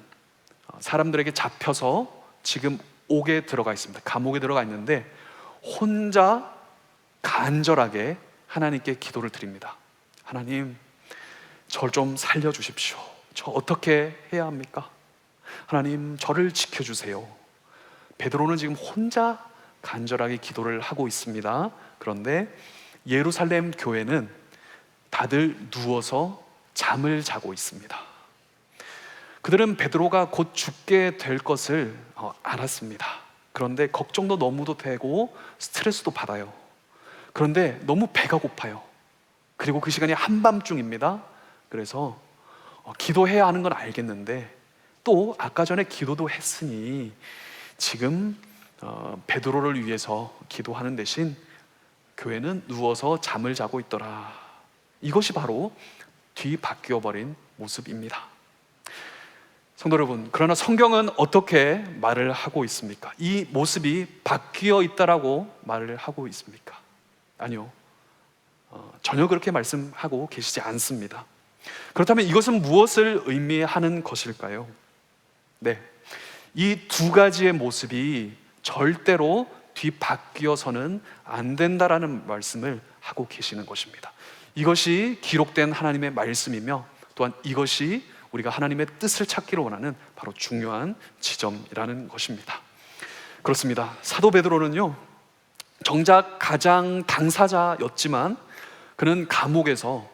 사람들에게 잡혀서 지금 옥에 들어가 있습니다. 감옥에 들어가 있는데 혼자 간절하게 하나님께 기도를 드립니다. 하나님, 저를 좀 살려주십시오. 저 어떻게 해야 합니까? 하나님, 저를 지켜주세요. 베드로는 지금 혼자 간절하게 기도를 하고 있습니다. 그런데 예루살렘 교회는 다들 누워서 잠을 자고 있습니다. 그들은 베드로가 곧 죽게 될 것을 알았습니다. 그런데 걱정도 너무도 되고 스트레스도 받아요. 그런데 너무 배가 고파요. 그리고 그 시간이 한밤중입니다. 그래서 기도해야 하는 건 알겠는데 또 아까 전에 기도도 했으니 지금 베드로를 위해서 기도하는 대신 교회는 누워서 잠을 자고 있더라. 이것이 바로 뒤바뀌어 버린 모습입니다. 성도 여러분, 그러나 성경은 어떻게 말을 하고 있습니까? 이 모습이 바뀌어 있다라고 말을 하고 있습니까? 아니요, 전혀 그렇게 말씀하고 계시지 않습니다. 그렇다면 이것은 무엇을 의미하는 것일까요? 네, 이 두 가지의 모습이 절대로 뒤바뀌어서는 안 된다라는 말씀을 하고 계시는 것입니다. 이것이 기록된 하나님의 말씀이며 또한 이것이 우리가 하나님의 뜻을 찾기를 원하는 바로 중요한 지점이라는 것입니다. 그렇습니다. 사도 베드로는요, 정작 가장 당사자였지만 그는 감옥에서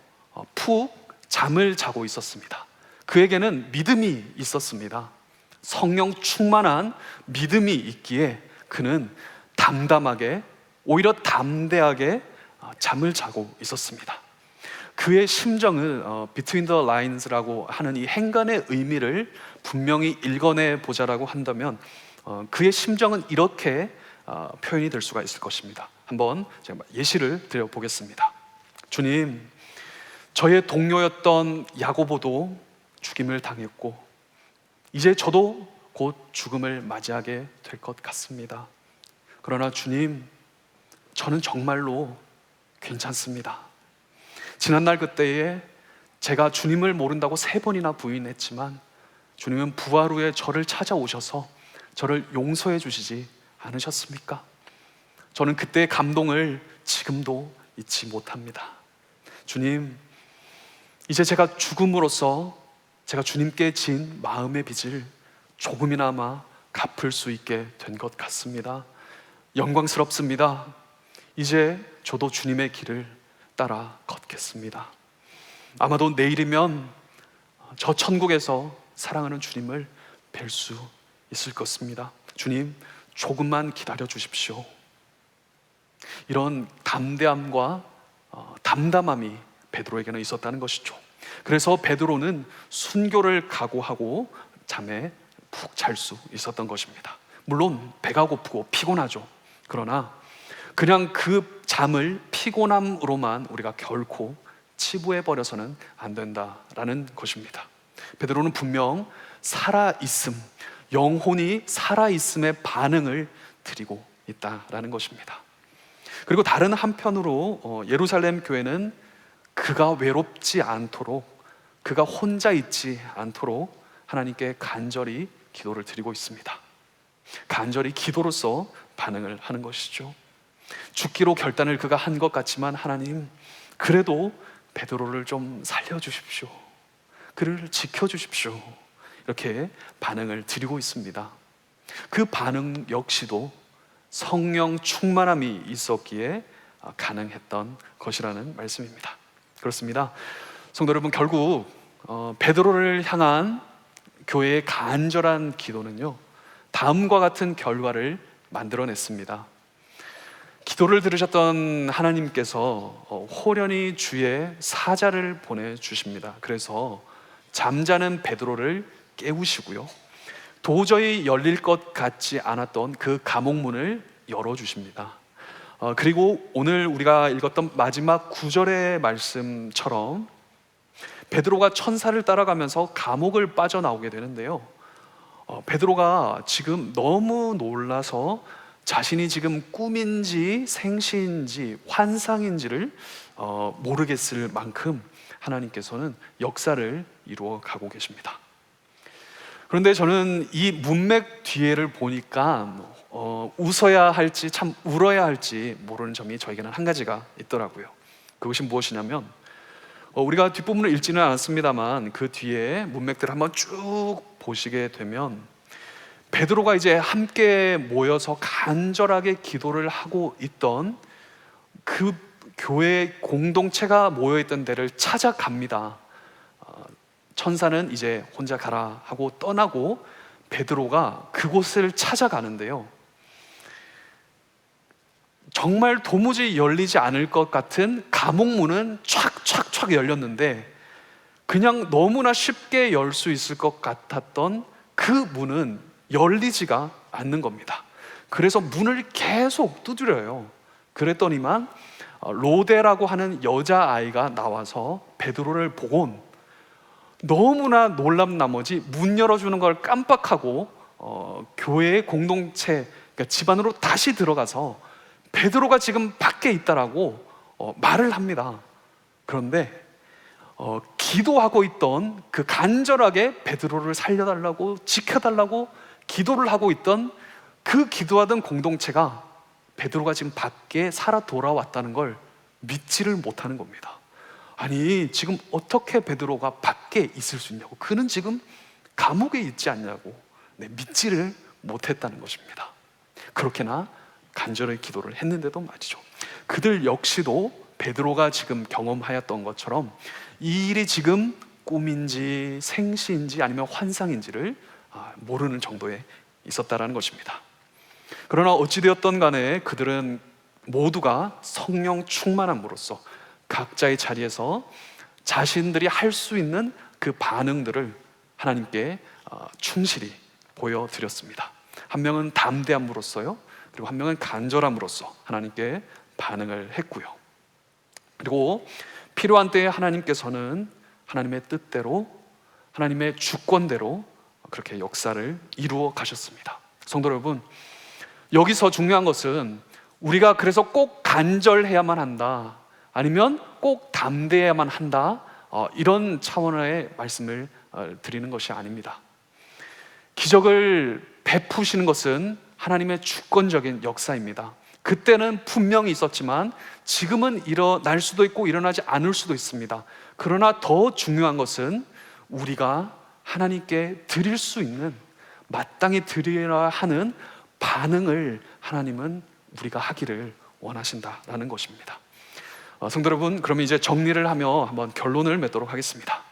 푹 잠을 자고 있었습니다. 그에게는 믿음이 있었습니다. 성령 충만한 믿음이 있기에 그는 담담하게, 오히려 담대하게 잠을 자고 있었습니다. 그의 심정을 Between the Lines라고 하는 이 행간의 의미를 분명히 읽어내 보자라고 한다면 그의 심정은 이렇게 표현이 될 수가 있을 것입니다. 한번 제가 예시를 드려보겠습니다. 주님, 저의 동료였던 야고보도 죽임을 당했고 이제 저도 곧 죽음을 맞이하게 될 것 같습니다. 그러나 주님, 저는 정말로 괜찮습니다. 지난날 그때에 제가 주님을 모른다고 3번이나 부인했지만 주님은 부활 후에 저를 찾아오셔서 저를 용서해 주시지 않으셨습니까? 저는 그때의 감동을 지금도 잊지 못합니다. 주님, 이제 제가 죽음으로써 제가 주님께 진 마음의 빚을 조금이나마 갚을 수 있게 된 것 같습니다. 영광스럽습니다. 이제 저도 주님의 길을 따라 걷겠습니다. 아마도 내일이면 저 천국에서 사랑하는 주님을 뵐 수 있을 것입니다. 주님, 조금만 기다려 주십시오. 이런 담대함과 담담함이 베드로에게는 있었다는 것이죠. 그래서 베드로는 순교를 각오하고 잠에 푹 잘 수 있었던 것입니다. 물론 배가 고프고 피곤하죠. 그러나 그냥 그 잠을 피곤함으로만 우리가 결코 치부해버려서는 안 된다라는 것입니다. 베드로는 분명 살아있음, 영혼이 살아있음의 반응을 드리고 있다라는 것입니다. 그리고 다른 한편으로 예루살렘 교회는 그가 외롭지 않도록, 그가 혼자 있지 않도록 하나님께 간절히 기도를 드리고 있습니다. 간절히 기도로서 반응을 하는 것이죠. 죽기로 결단을 그가 한 것 같지만 하나님, 그래도 베드로를 좀 살려주십시오. 그를 지켜주십시오. 이렇게 반응을 드리고 있습니다. 그 반응 역시도 성령 충만함이 있었기에 가능했던 것이라는 말씀입니다. 그렇습니다. 성도 여러분, 결국 베드로를 향한 교회의 간절한 기도는요, 다음과 같은 결과를 만들어냈습니다. 기도를 들으셨던 하나님께서 호련히 주의 사자를 보내주십니다. 그래서 잠자는 베드로를 깨우시고요, 도저히 열릴 것 같지 않았던 그 감옥문을 열어주십니다. 그리고 오늘 우리가 읽었던 마지막 9절의 말씀처럼 베드로가 천사를 따라가면서 감옥을 빠져나오게 되는데요, 베드로가 지금 너무 놀라서 자신이 지금 꿈인지 생시인지 환상인지를 모르겠을 만큼 하나님께서는 역사를 이루어 가고 계십니다. 그런데 저는 이 문맥 뒤에를 보니까 웃어야 할지 참 울어야 할지 모르는 점이 저에게는 한 가지가 있더라고요. 그것이 무엇이냐면 우리가 뒷부분을 읽지는 않았습니다만 그 뒤에 문맥들을 한번 쭉 보시게 되면 베드로가 이제 함께 모여서 간절하게 기도를 하고 있던 그 교회 공동체가 모여있던 데를 찾아갑니다. 천사는 이제 혼자 가라 하고 떠나고 베드로가 그곳을 찾아가는데요, 정말 도무지 열리지 않을 것 같은 감옥문은 촥촥촥 열렸는데 그냥 너무나 쉽게 열 수 있을 것 같았던 그 문은 열리지가 않는 겁니다. 그래서 문을 계속 두드려요. 그랬더니만 로데라고 하는 여자아이가 나와서 베드로를 보곤 너무나 놀란 나머지 문 열어주는 걸 깜빡하고 교회의 공동체, 그러니까 집 안으로 다시 들어가서 베드로가 지금 밖에 있다라고 말을 합니다. 그런데 기도하고 있던 그 간절하게 베드로를 살려달라고 지켜달라고 기도를 하고 있던 그 기도하던 공동체가 베드로가 지금 밖에 살아 돌아왔다는 걸 믿지를 못하는 겁니다. 아니 지금 어떻게 베드로가 밖에 있을 수 있냐고, 그는 지금 감옥에 있지 않냐고 믿지를 못했다는 것입니다. 그렇게나 간절히 기도를 했는데도 말이죠, 그들 역시도 베드로가 지금 경험하였던 것처럼 이 일이 지금 꿈인지 생시인지 아니면 환상인지를 모르는 정도에 있었다라는 것입니다. 그러나 어찌되었던 간에 그들은 모두가 성령 충만함으로써 각자의 자리에서 자신들이 할 수 있는 그 반응들을 하나님께 충실히 보여드렸습니다. 한 명은 담대함으로써요, 그리고 한 명은 간절함으로써 하나님께 반응을 했고요. 그리고 필요한 때에 하나님께서는 하나님의 뜻대로, 하나님의 주권대로 그렇게 역사를 이루어 가셨습니다. 성도 여러분, 여기서 중요한 것은 우리가 그래서 꼭 간절해야만 한다, 아니면 꼭 담대해야만 한다, 이런 차원의 말씀을 드리는 것이 아닙니다. 기적을 베푸시는 것은 하나님의 주권적인 역사입니다. 그때는 분명히 있었지만 지금은 일어날 수도 있고 일어나지 않을 수도 있습니다. 그러나 더 중요한 것은 우리가 하나님께 드릴 수 있는, 마땅히 드려야 하는 반응을 하나님은 우리가 하기를 원하신다라는 것입니다. 성도 여러분, 그러면 이제 정리를 하며 한번 결론을 맺도록 하겠습니다.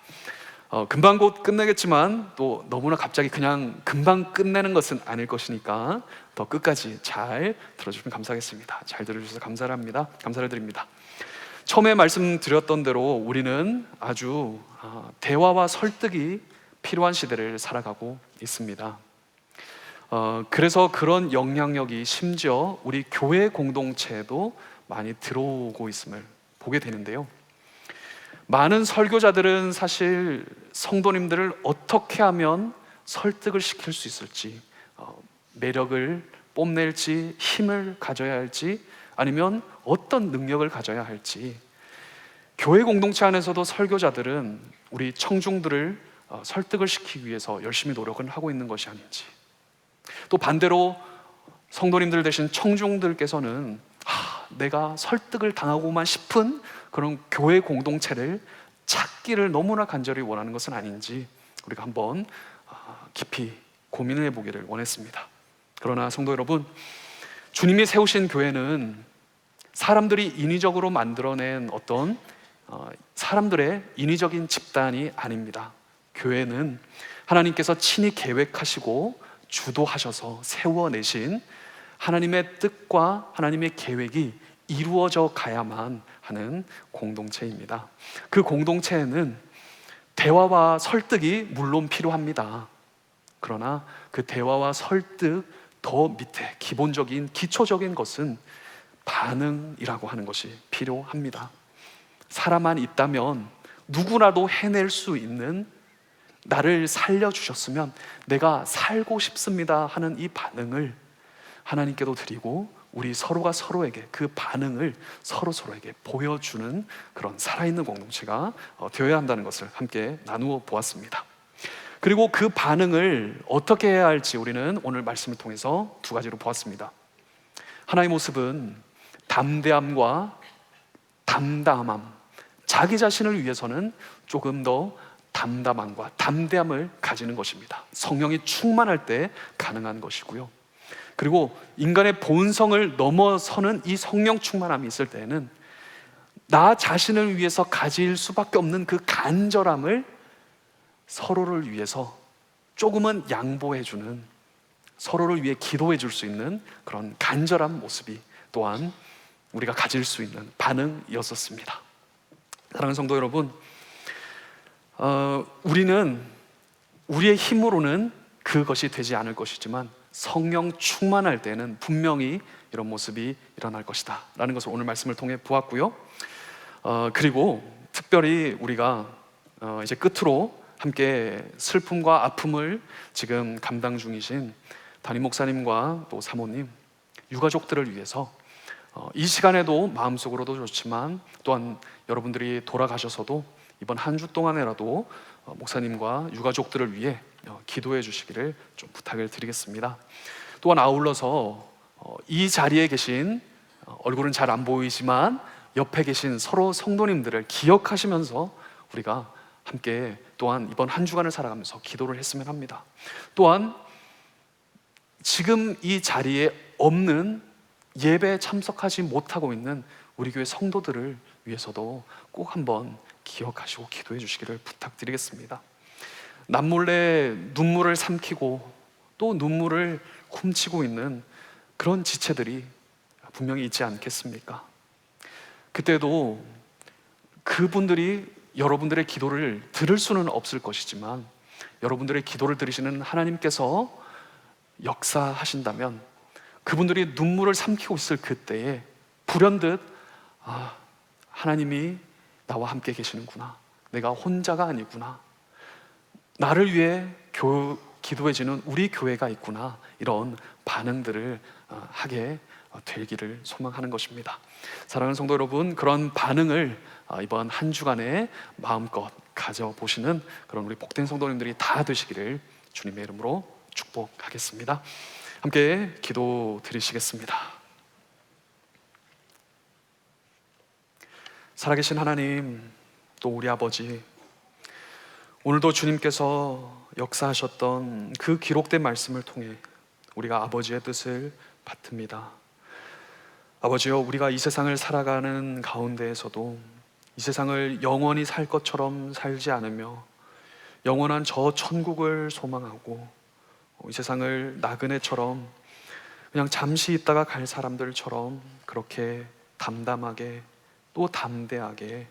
금방 곧 끝내겠지만 또 너무나 갑자기 그냥 금방 끝내는 것은 아닐 것이니까 더 끝까지 잘 들어주시면 감사하겠습니다. 잘 들어주셔서 감사를 드립니다. 처음에 말씀드렸던 대로 우리는 아주 대화와 설득이 필요한 시대를 살아가고 있습니다. 그래서 그런 영향력이 심지어 우리 교회 공동체에도 많이 들어오고 있음을 보게 되는데요, 많은 설교자들은 사실 성도님들을 어떻게 하면 설득을 시킬 수 있을지, 매력을 뽐낼지, 힘을 가져야 할지, 아니면 어떤 능력을 가져야 할지, 교회 공동체 안에서도 설교자들은 우리 청중들을 설득을 시키기 위해서 열심히 노력을 하고 있는 것이 아닌지, 또 반대로 성도님들 되신 청중들께서는 내가 설득을 당하고만 싶은 그런 교회 공동체를 찾기를 너무나 간절히 원하는 것은 아닌지 우리가 한번 깊이 고민해 보기를 원했습니다. 그러나 성도 여러분, 주님이 세우신 교회는 사람들이 인위적으로 만들어낸 어떤 사람들의 인위적인 집단이 아닙니다. 교회는 하나님께서 친히 계획하시고 주도하셔서 세워내신 하나님의 뜻과 하나님의 계획이 이루어져 가야만 하는 공동체입니다. 그 공동체에는 대화와 설득이 물론 필요합니다. 그러나 그 대화와 설득 더 밑에 기본적인 기초적인 것은 반응이라고 하는 것이 필요합니다. 사람만 있다면 누구라도 해낼 수 있는, 나를 살려주셨으면 내가 살고 싶습니다 하는 이 반응을 하나님께도 드리고 우리 서로가 서로에게 그 반응을 서로에게 보여주는 그런 살아있는 공동체가 되어야 한다는 것을 함께 나누어 보았습니다. 그리고 그 반응을 어떻게 해야 할지 우리는 오늘 말씀을 통해서 두 가지로 보았습니다. 하나의 모습은 담대함과 담담함, 자기 자신을 위해서는 조금 더 담담함과 담대함을 가지는 것입니다. 성령이 충만할 때 가능한 것이고요. 그리고 인간의 본성을 넘어서는 이 성령 충만함이 있을 때에는 나 자신을 위해서 가질 수밖에 없는 그 간절함을 서로를 위해서 조금은 양보해주는, 서로를 위해 기도해 줄 수 있는 그런 간절한 모습이 또한 우리가 가질 수 있는 반응이었었습니다. 사랑하는 성도 여러분, 우리는 우리의 힘으로는 그것이 되지 않을 것이지만 성령 충만할 때는 분명히 이런 모습이 일어날 것이다 라는 것을 오늘 말씀을 통해 보았고요. 그리고 특별히 우리가 이제 끝으로 함께 슬픔과 아픔을 지금 감당 중이신 담임 목사님과 또 사모님, 유가족들을 위해서 이 시간에도 마음속으로도 좋지만 또한 여러분들이 돌아가셔서도 이번 한 주 동안에라도 목사님과 유가족들을 위해 기도해 주시기를 좀 부탁을 드리겠습니다. 또한 아울러서 이 자리에 계신 얼굴은 잘 안 보이지만 옆에 계신 서로 성도님들을 기억하시면서 우리가 함께 또한 이번 한 주간을 살아가면서 기도를 했으면 합니다. 또한 지금 이 자리에 없는, 예배에 참석하지 못하고 있는 우리 교회 성도들을 위해서도 꼭 한번 기억하시고 기도해 주시기를 부탁드리겠습니다. 남몰래 눈물을 삼키고 또 눈물을 훔치고 있는 그런 지체들이 분명히 있지 않겠습니까? 그때도 그분들이 여러분들의 기도를 들을 수는 없을 것이지만 여러분들의 기도를 들으시는 하나님께서 역사하신다면 그분들이 눈물을 삼키고 있을 그때에 불현듯 하나님이 나와 함께 계시는구나, 내가 혼자가 아니구나, 나를 위해 기도해주는 우리 교회가 있구나, 이런 반응들을 하게 되기를 소망하는 것입니다. 사랑하는 성도 여러분, 그런 반응을 이번 한 주간에 마음껏 가져보시는 그런 우리 복된 성도님들이 다 되시기를 주님의 이름으로 축복하겠습니다. 함께 기도 드리시겠습니다. 살아계신 하나님, 또 우리 아버지, 오늘도 주님께서 역사하셨던 그 기록된 말씀을 통해 우리가 아버지의 뜻을 받듭니다. 아버지여, 우리가 이 세상을 살아가는 가운데에서도 이 세상을 영원히 살 것처럼 살지 않으며 영원한 저 천국을 소망하고 이 세상을 나그네처럼 그냥 잠시 있다가 갈 사람들처럼 그렇게 담담하게 또 담대하게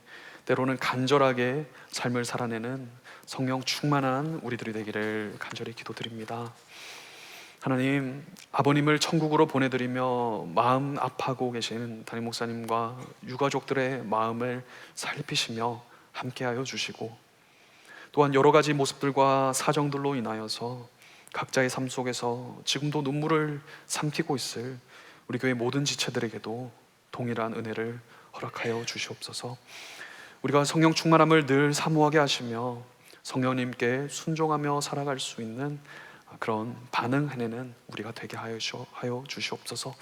때로는 간절하게 삶을 살아내는 성령 충만한 우리들이 되기를 간절히 기도드립니다. 하나님, 아버님을 천국으로 보내드리며 마음 아파하고 계신 담임 목사님과 유가족들의 마음을 살피시며 함께하여 주시고 또한 여러 가지 모습들과 사정들로 인하여서 각자의 삶 속에서 지금도 눈물을 삼키고 있을 우리 교회 모든 지체들에게도 동일한 은혜를 허락하여 주시옵소서. 우리가 성령 충만함을 늘 사모하게 하시며 성령님께 순종하며 살아갈 수 있는 그런 반응해내는 우리가 되게 하여 주시옵소서.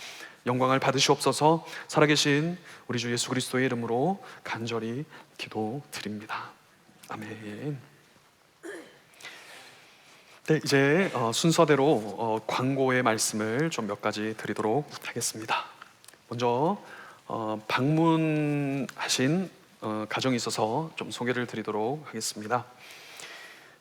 영광을 받으시옵소서. 살아계신 우리 주 예수 그리스도의 이름으로 간절히 기도드립니다. 아멘. 네, 이제 순서대로 광고의 말씀을 좀 몇 가지 드리도록 하겠습니다. 먼저 방문하신 가정이 있어서 좀 소개를 드리도록 하겠습니다.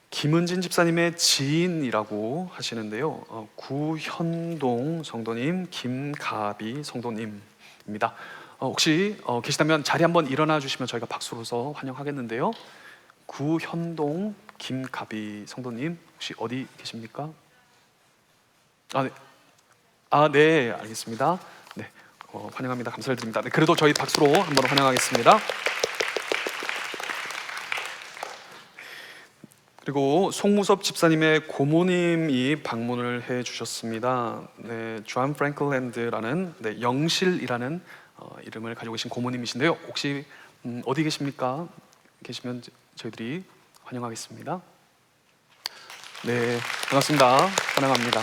김은진 집사님의 지인이라고 하시는데요, 구현동 성도님, 김가비 성도님입니다. 혹시 계시다면 자리 한번 일어나 주시면 저희가 박수로서 환영하겠는데요. 구현동, 김가비 성도님 혹시 어디 계십니까? 네, 알겠습니다. 네, 환영합니다. 감사를 드립니다. 네, 그래도 저희 박수로 한번 환영하겠습니다. 그리고 송무섭 집사님의 고모님이 방문을 해 주셨습니다. 네, 존 프랭클랜드라는 영실이라는 이름을 가지고 계신 고모님이신데요. 혹시 어디 계십니까? 계시면 저희들이 환영하겠습니다. 네, 반갑습니다. 환영합니다.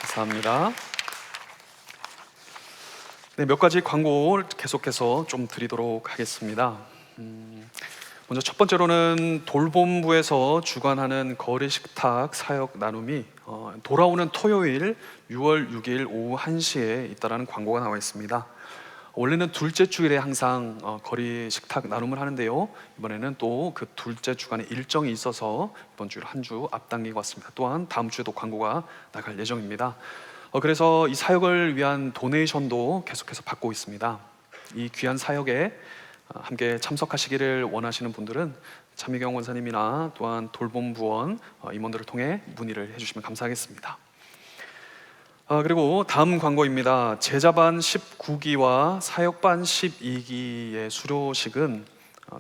감사합니다. 네, 몇 가지 광고를 계속해서 좀 드리도록 하겠습니다. 먼저 첫 번째로는 돌봄부에서 주관하는 거리 식탁 사역 나눔이 돌아오는 토요일 6월 6일 오후 1시에 있다라는 광고가 나와 있습니다. 원래는 둘째 주일에 항상 거리 식탁 나눔을 하는데요, 이번에는 또 그 둘째 주간에 일정이 있어서 이번 주를 한 주 앞당기고 왔습니다. 또한 다음 주에도 광고가 나갈 예정입니다. 그래서 이 사역을 위한 도네이션도 계속해서 받고 있습니다. 이 귀한 사역에 함께 참석하시기를 원하시는 분들은 차미경 원사님이나 또한 돌봄부원 임원들을 통해 문의를 해주시면 감사하겠습니다. 그리고 다음 광고입니다. 제자반 19기와 사역반 12기의 수료식은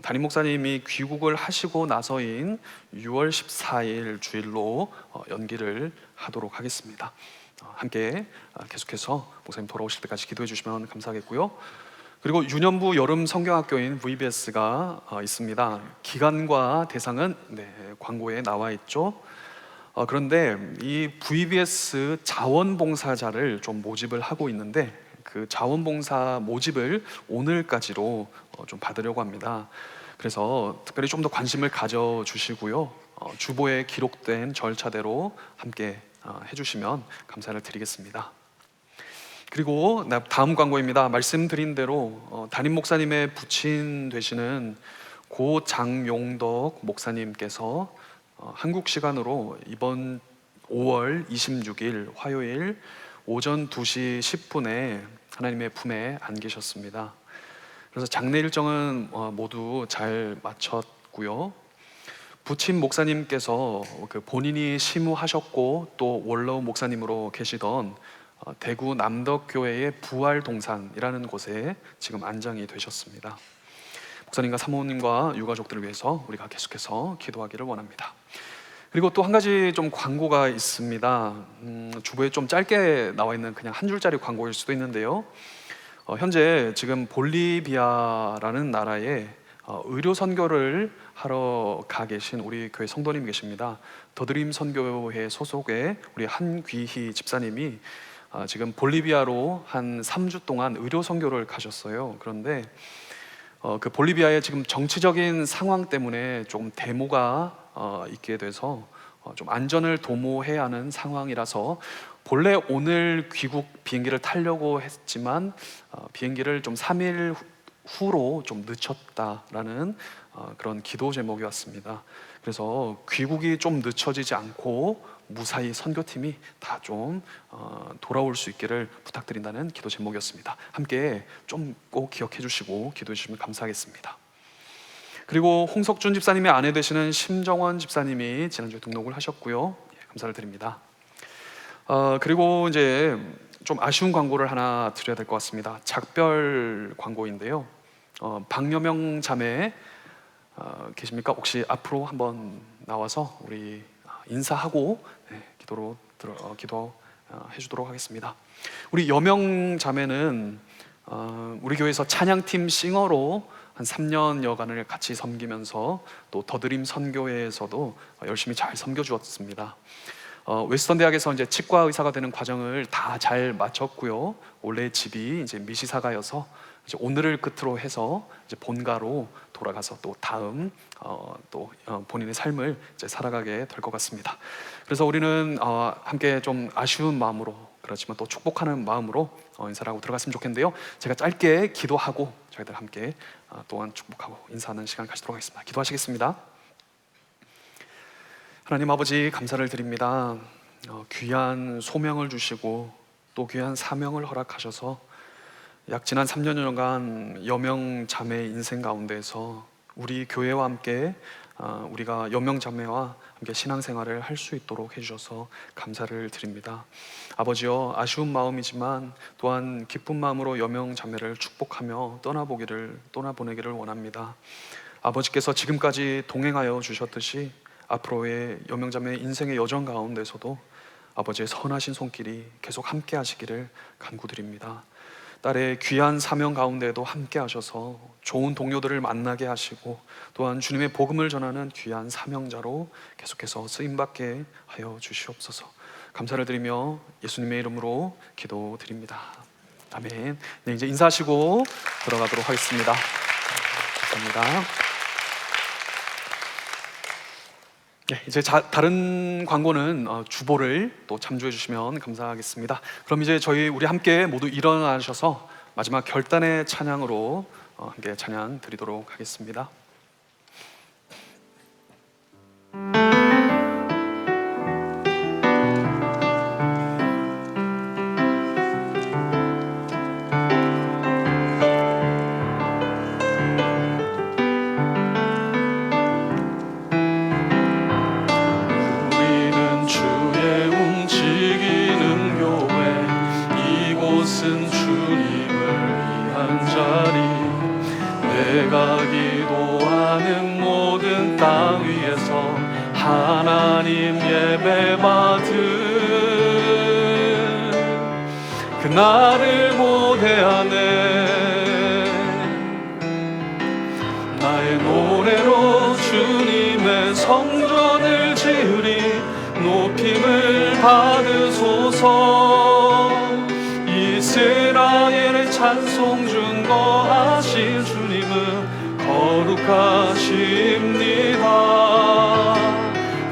담임 목사님이 귀국을 하시고 나서인 6월 14일 주일로 연기를 하도록 하겠습니다. 함께 계속해서 목사님 돌아오실 때까지 기도해 주시면 감사하겠고요. 그리고 유년부 여름 성경학교인 VBS가 있습니다. 기간과 대상은 광고에 나와 있죠. 그런데 이 VBS 자원봉사자를 좀 모집을 하고 있는데 그 자원봉사 모집을 오늘까지로 좀 받으려고 합니다. 그래서 특별히 좀 더 관심을 가져주시고요. 주보에 기록된 절차대로 함께 해주시면 감사를 드리겠습니다. 그리고 다음 광고입니다. 말씀드린 대로 담임 목사님의 부친 되시는 고 장용덕 목사님께서 한국 시간으로 이번 5월 26일 화요일 오전 2시 10분에 하나님의 품에 안기셨습니다. 그래서 장례 일정은 모두 잘 마쳤고요. 부친 목사님께서 본인이 시무하셨고 또 원로 목사님으로 계시던 대구 남덕교회의 부활동산이라는 곳에 지금 안장이 되셨습니다. 목사님과 사모님과 유가족들을 위해서 우리가 계속해서 기도하기를 원합니다. 그리고 또 한 가지 좀 광고가 있습니다. 주보에 좀 짧게 나와 있는 그냥 한 줄짜리 광고일 수도 있는데요. 현재 지금 볼리비아라는 나라에 의료 선교를 하러 가 계신 우리 교회 성도님 계십니다. 더드림 선교회 소속의 우리 한귀희 집사님이 지금 볼리비아로 한 3주 동안 의료 선교를 가셨어요. 그런데 그 볼리비아의 지금 정치적인 상황 때문에 좀 데모가 있게 돼서 좀 안전을 도모해야 하는 상황이라서 본래 오늘 귀국 비행기를 타려고 했지만 비행기를 좀 3일 후로 좀 늦췄다라는 그런 기도 제목이 왔습니다. 그래서 귀국이 좀 늦춰지지 않고 무사히 선교팀이 다 좀 돌아올 수 있기를 부탁드린다는 기도 제목이었습니다. 함께 좀 꼭 기억해 주시고 기도해 주시면 감사하겠습니다. 그리고 홍석준 집사님의 아내 되시는 심정원 집사님이 지난주에 등록을 하셨고요. 감사를 드립니다. 그리고 이제 좀 아쉬운 광고를 하나 드려야 될 것 같습니다. 작별 광고인데요. 박여명 자매 계십니까? 혹시 앞으로 한번 나와서 우리 인사하고 기도해 주도록 하겠습니다. 우리 여명 자매는 우리 교회에서 찬양팀 싱어로 한 3년여간을 같이 섬기면서 또 더드림 선교회에서도 열심히 잘 섬겨주었습니다. 웨스턴 대학에서 이제 치과 의사가 되는 과정을 다 잘 마쳤고요. 원래 집이 이제 미시사가여서 이제 오늘을 끝으로 해서 이제 본가로 돌아가서 또 다음 본인의 삶을 이제 살아가게 될 것 같습니다. 그래서 우리는 함께 좀 아쉬운 마음으로 그렇지만 또 축복하는 마음으로 인사를 하고 들어갔으면 좋겠는데요. 제가 짧게 기도하고 저희들 함께 또한 축복하고 인사하는 시간 가지도록 하겠습니다. 기도하시겠습니다. 하나님 아버지 감사를 드립니다. 귀한 소명을 주시고 또 귀한 사명을 허락하셔서 약 지난 3년여간 여명 자매의 인생 가운데서 우리 교회와 함께 우리가 여명 자매와 함께 신앙생활을 할 수 있도록 해주셔서 감사를 드립니다. 아버지여, 아쉬운 마음이지만 또한 기쁜 마음으로 여명 자매를 축복하며 떠나보내기를 원합니다. 아버지께서 지금까지 동행하여 주셨듯이 앞으로의 여명 자매의 인생의 여정 가운데서도 아버지의 선하신 손길이 계속 함께 하시기를 간구드립니다. 딸의 귀한 사명 가운데에도 함께 하셔서 좋은 동료들을 만나게 하시고 또한 주님의 복음을 전하는 귀한 사명자로 계속해서 쓰임받게 하여 주시옵소서. 감사를 드리며 예수님의 이름으로 기도드립니다. 아멘. 네, 이제 인사하시고 들어가도록 하겠습니다. 감사합니다. 네, 이제 다른 광고는 주보를 또 참조해 주시면 감사하겠습니다. 그럼 이제 우리 함께 모두 일어나셔서 마지막 결단의 찬양으로 함께 찬양 드리도록 하겠습니다. 하나님 예배 받은 그날을 모대하네. 나의 노래로 주님의 성전을 지으리. 높임을 받으소서. 이스라엘의 찬송 증거하신 주님은 거룩하십니다.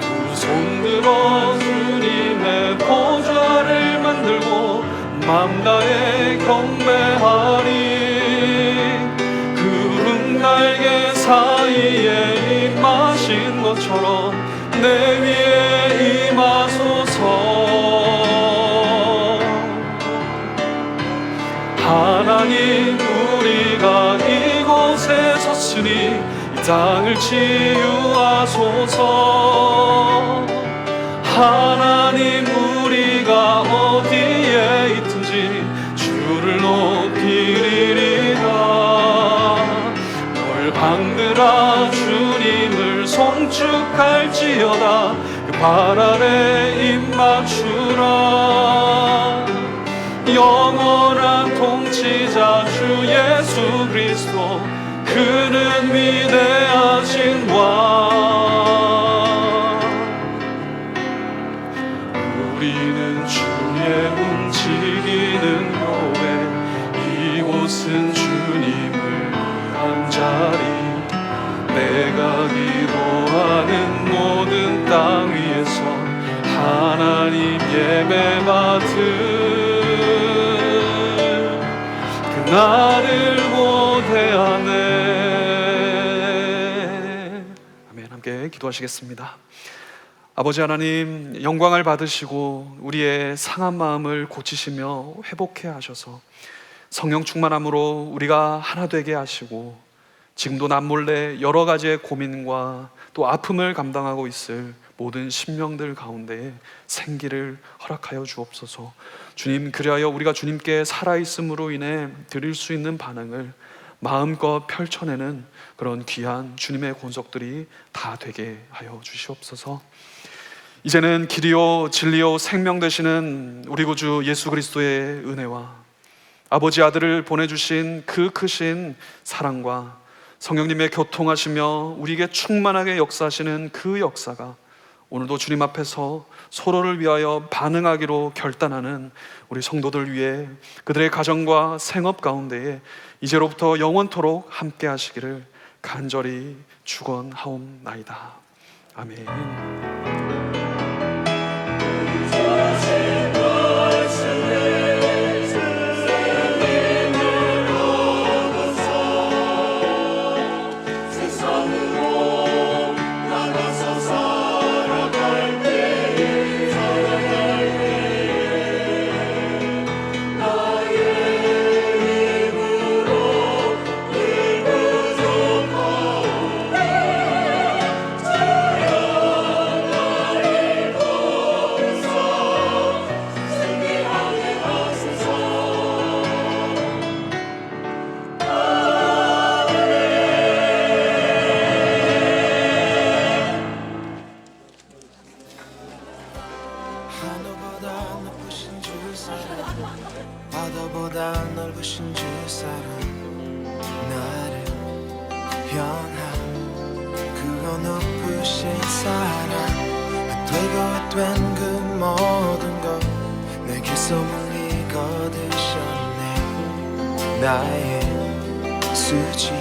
두 손 들어 주님의 보좌를 만들고 맘 다해 경배하리. 구름 날개 사이에 임하신 것처럼 내 위에 임하소서. 하나님 우리가 이곳에 섰으니 이 땅을 치유하소서. 하나님 우리가 어디에 있든지 주를 높이리라. 열방들아 주님을 송축할지어다. 그 발 아래 입 맞추라. 영원한 통치자 주 예수 그리스도, 그는 위대하신 왕. 우리는 주의 움직이는 교회, 이곳은 주님을 위한 자리. 내가 기도하는 모든 땅 위에서 하나님 예배 받은 나를 모대하네. 아멘. 함께 기도하시겠습니다. 아버지 하나님, 영광을 받으시고 우리의 상한 마음을 고치시며 회복해 하셔서 성령 충만함으로 우리가 하나 되게 하시고, 지금도 남몰래 여러 가지의 고민과 또 아픔을 감당하고 있을 모든 심령들 가운데 생기를 허락하여 주옵소서. 주님, 그리하여 우리가 주님께 살아있음으로 인해 드릴 수 있는 반응을 마음껏 펼쳐내는 그런 귀한 주님의 권속들이 다 되게 하여 주시옵소서. 이제는 길이요 진리요 생명 되시는 우리 구주 예수 그리스도의 은혜와 아버지 아들을 보내주신 그 크신 사랑과 성령님의 교통하시며 우리에게 충만하게 역사하시는 그 역사가 오늘도 주님 앞에서 서로를 위하여 반응하기로 결단하는 우리 성도들 위해 그들의 가정과 생업 가운데에 이제로부터 영원토록 함께 하시기를 간절히 축원하옵나이다. 아멘. 바다보다 넓으신 주 사랑, 나를 변한 그거 높으신 사랑, 되고 된 그 모든 것 내게서 멀리 거두셨네. 나의 수지